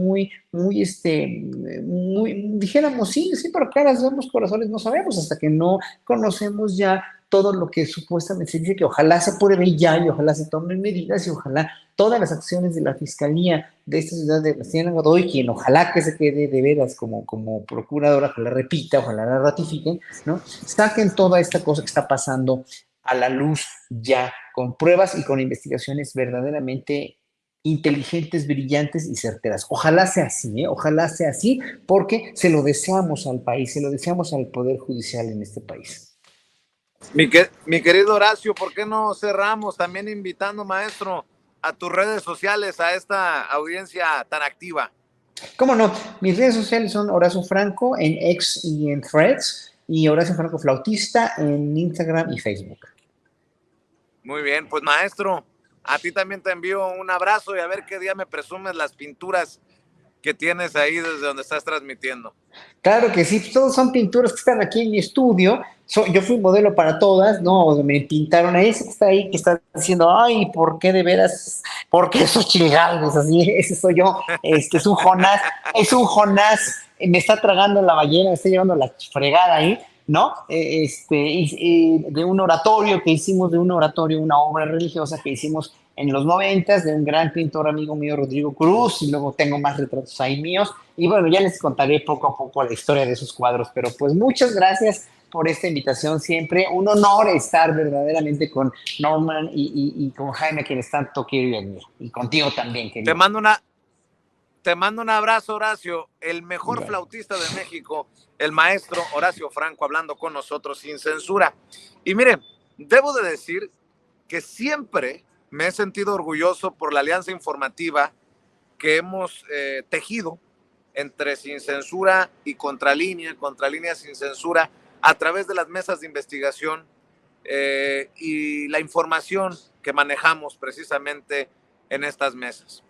dijéramos, sí, pero caras vemos, corazones no sabemos, hasta que no conocemos ya todo lo que supuestamente se dice que ojalá se pruebe ya y ojalá se tomen medidas y ojalá todas las acciones de la Fiscalía de esta ciudad de Bastián Godoy, quien ojalá que se quede de veras como procuradora, ojalá repita, ojalá la ratifiquen, ¿no? Saquen toda esta cosa que está pasando a la luz ya, con pruebas y con investigaciones verdaderamente inteligentes, brillantes y certeras. Ojalá sea así, ¿eh? Ojalá sea así, porque se lo deseamos al país, se lo deseamos al Poder Judicial en este país. Mi querido Horacio, ¿por qué no cerramos también invitando, maestro, a tus redes sociales, a esta audiencia tan activa? ¿Cómo no? Mis redes sociales son Horacio Franco en X y en Threads y Horacio Franco Flautista en Instagram y Facebook. Muy bien, pues maestro, a ti también te envío un abrazo y a ver qué día me presumes las pinturas que tienes ahí desde donde estás transmitiendo. Claro que sí, todos son pinturas que están aquí en mi estudio. Yo fui modelo para todas, ¿no? Me pintaron a ese que está ahí, que está diciendo, ay, ¿por qué de veras? ¿Por qué esos chilgalgos? Así, ese soy yo. Es un Jonás, me está tragando la ballena, me está llevando la fregada ahí, ¿no? De un oratorio que hicimos, una obra religiosa que hicimos en los 90s de un gran pintor amigo mío, Rodrigo Cruz, y luego tengo más retratos ahí míos, y bueno, ya les contaré poco a poco la historia de esos cuadros, pero pues muchas gracias por esta invitación siempre. Un honor estar verdaderamente con Norman y con Jaime, a quienes tanto quiero y admiro. Y contigo también, querido. Te mando un abrazo, Horacio, el mejor flautista de México, el maestro Horacio Franco, hablando con nosotros sin censura. Y miren, debo de decir que siempre me he sentido orgulloso por la alianza informativa que hemos tejido entre Sin Censura y Contralínea Sin Censura, a través de las mesas de investigación y la información que manejamos precisamente en estas mesas.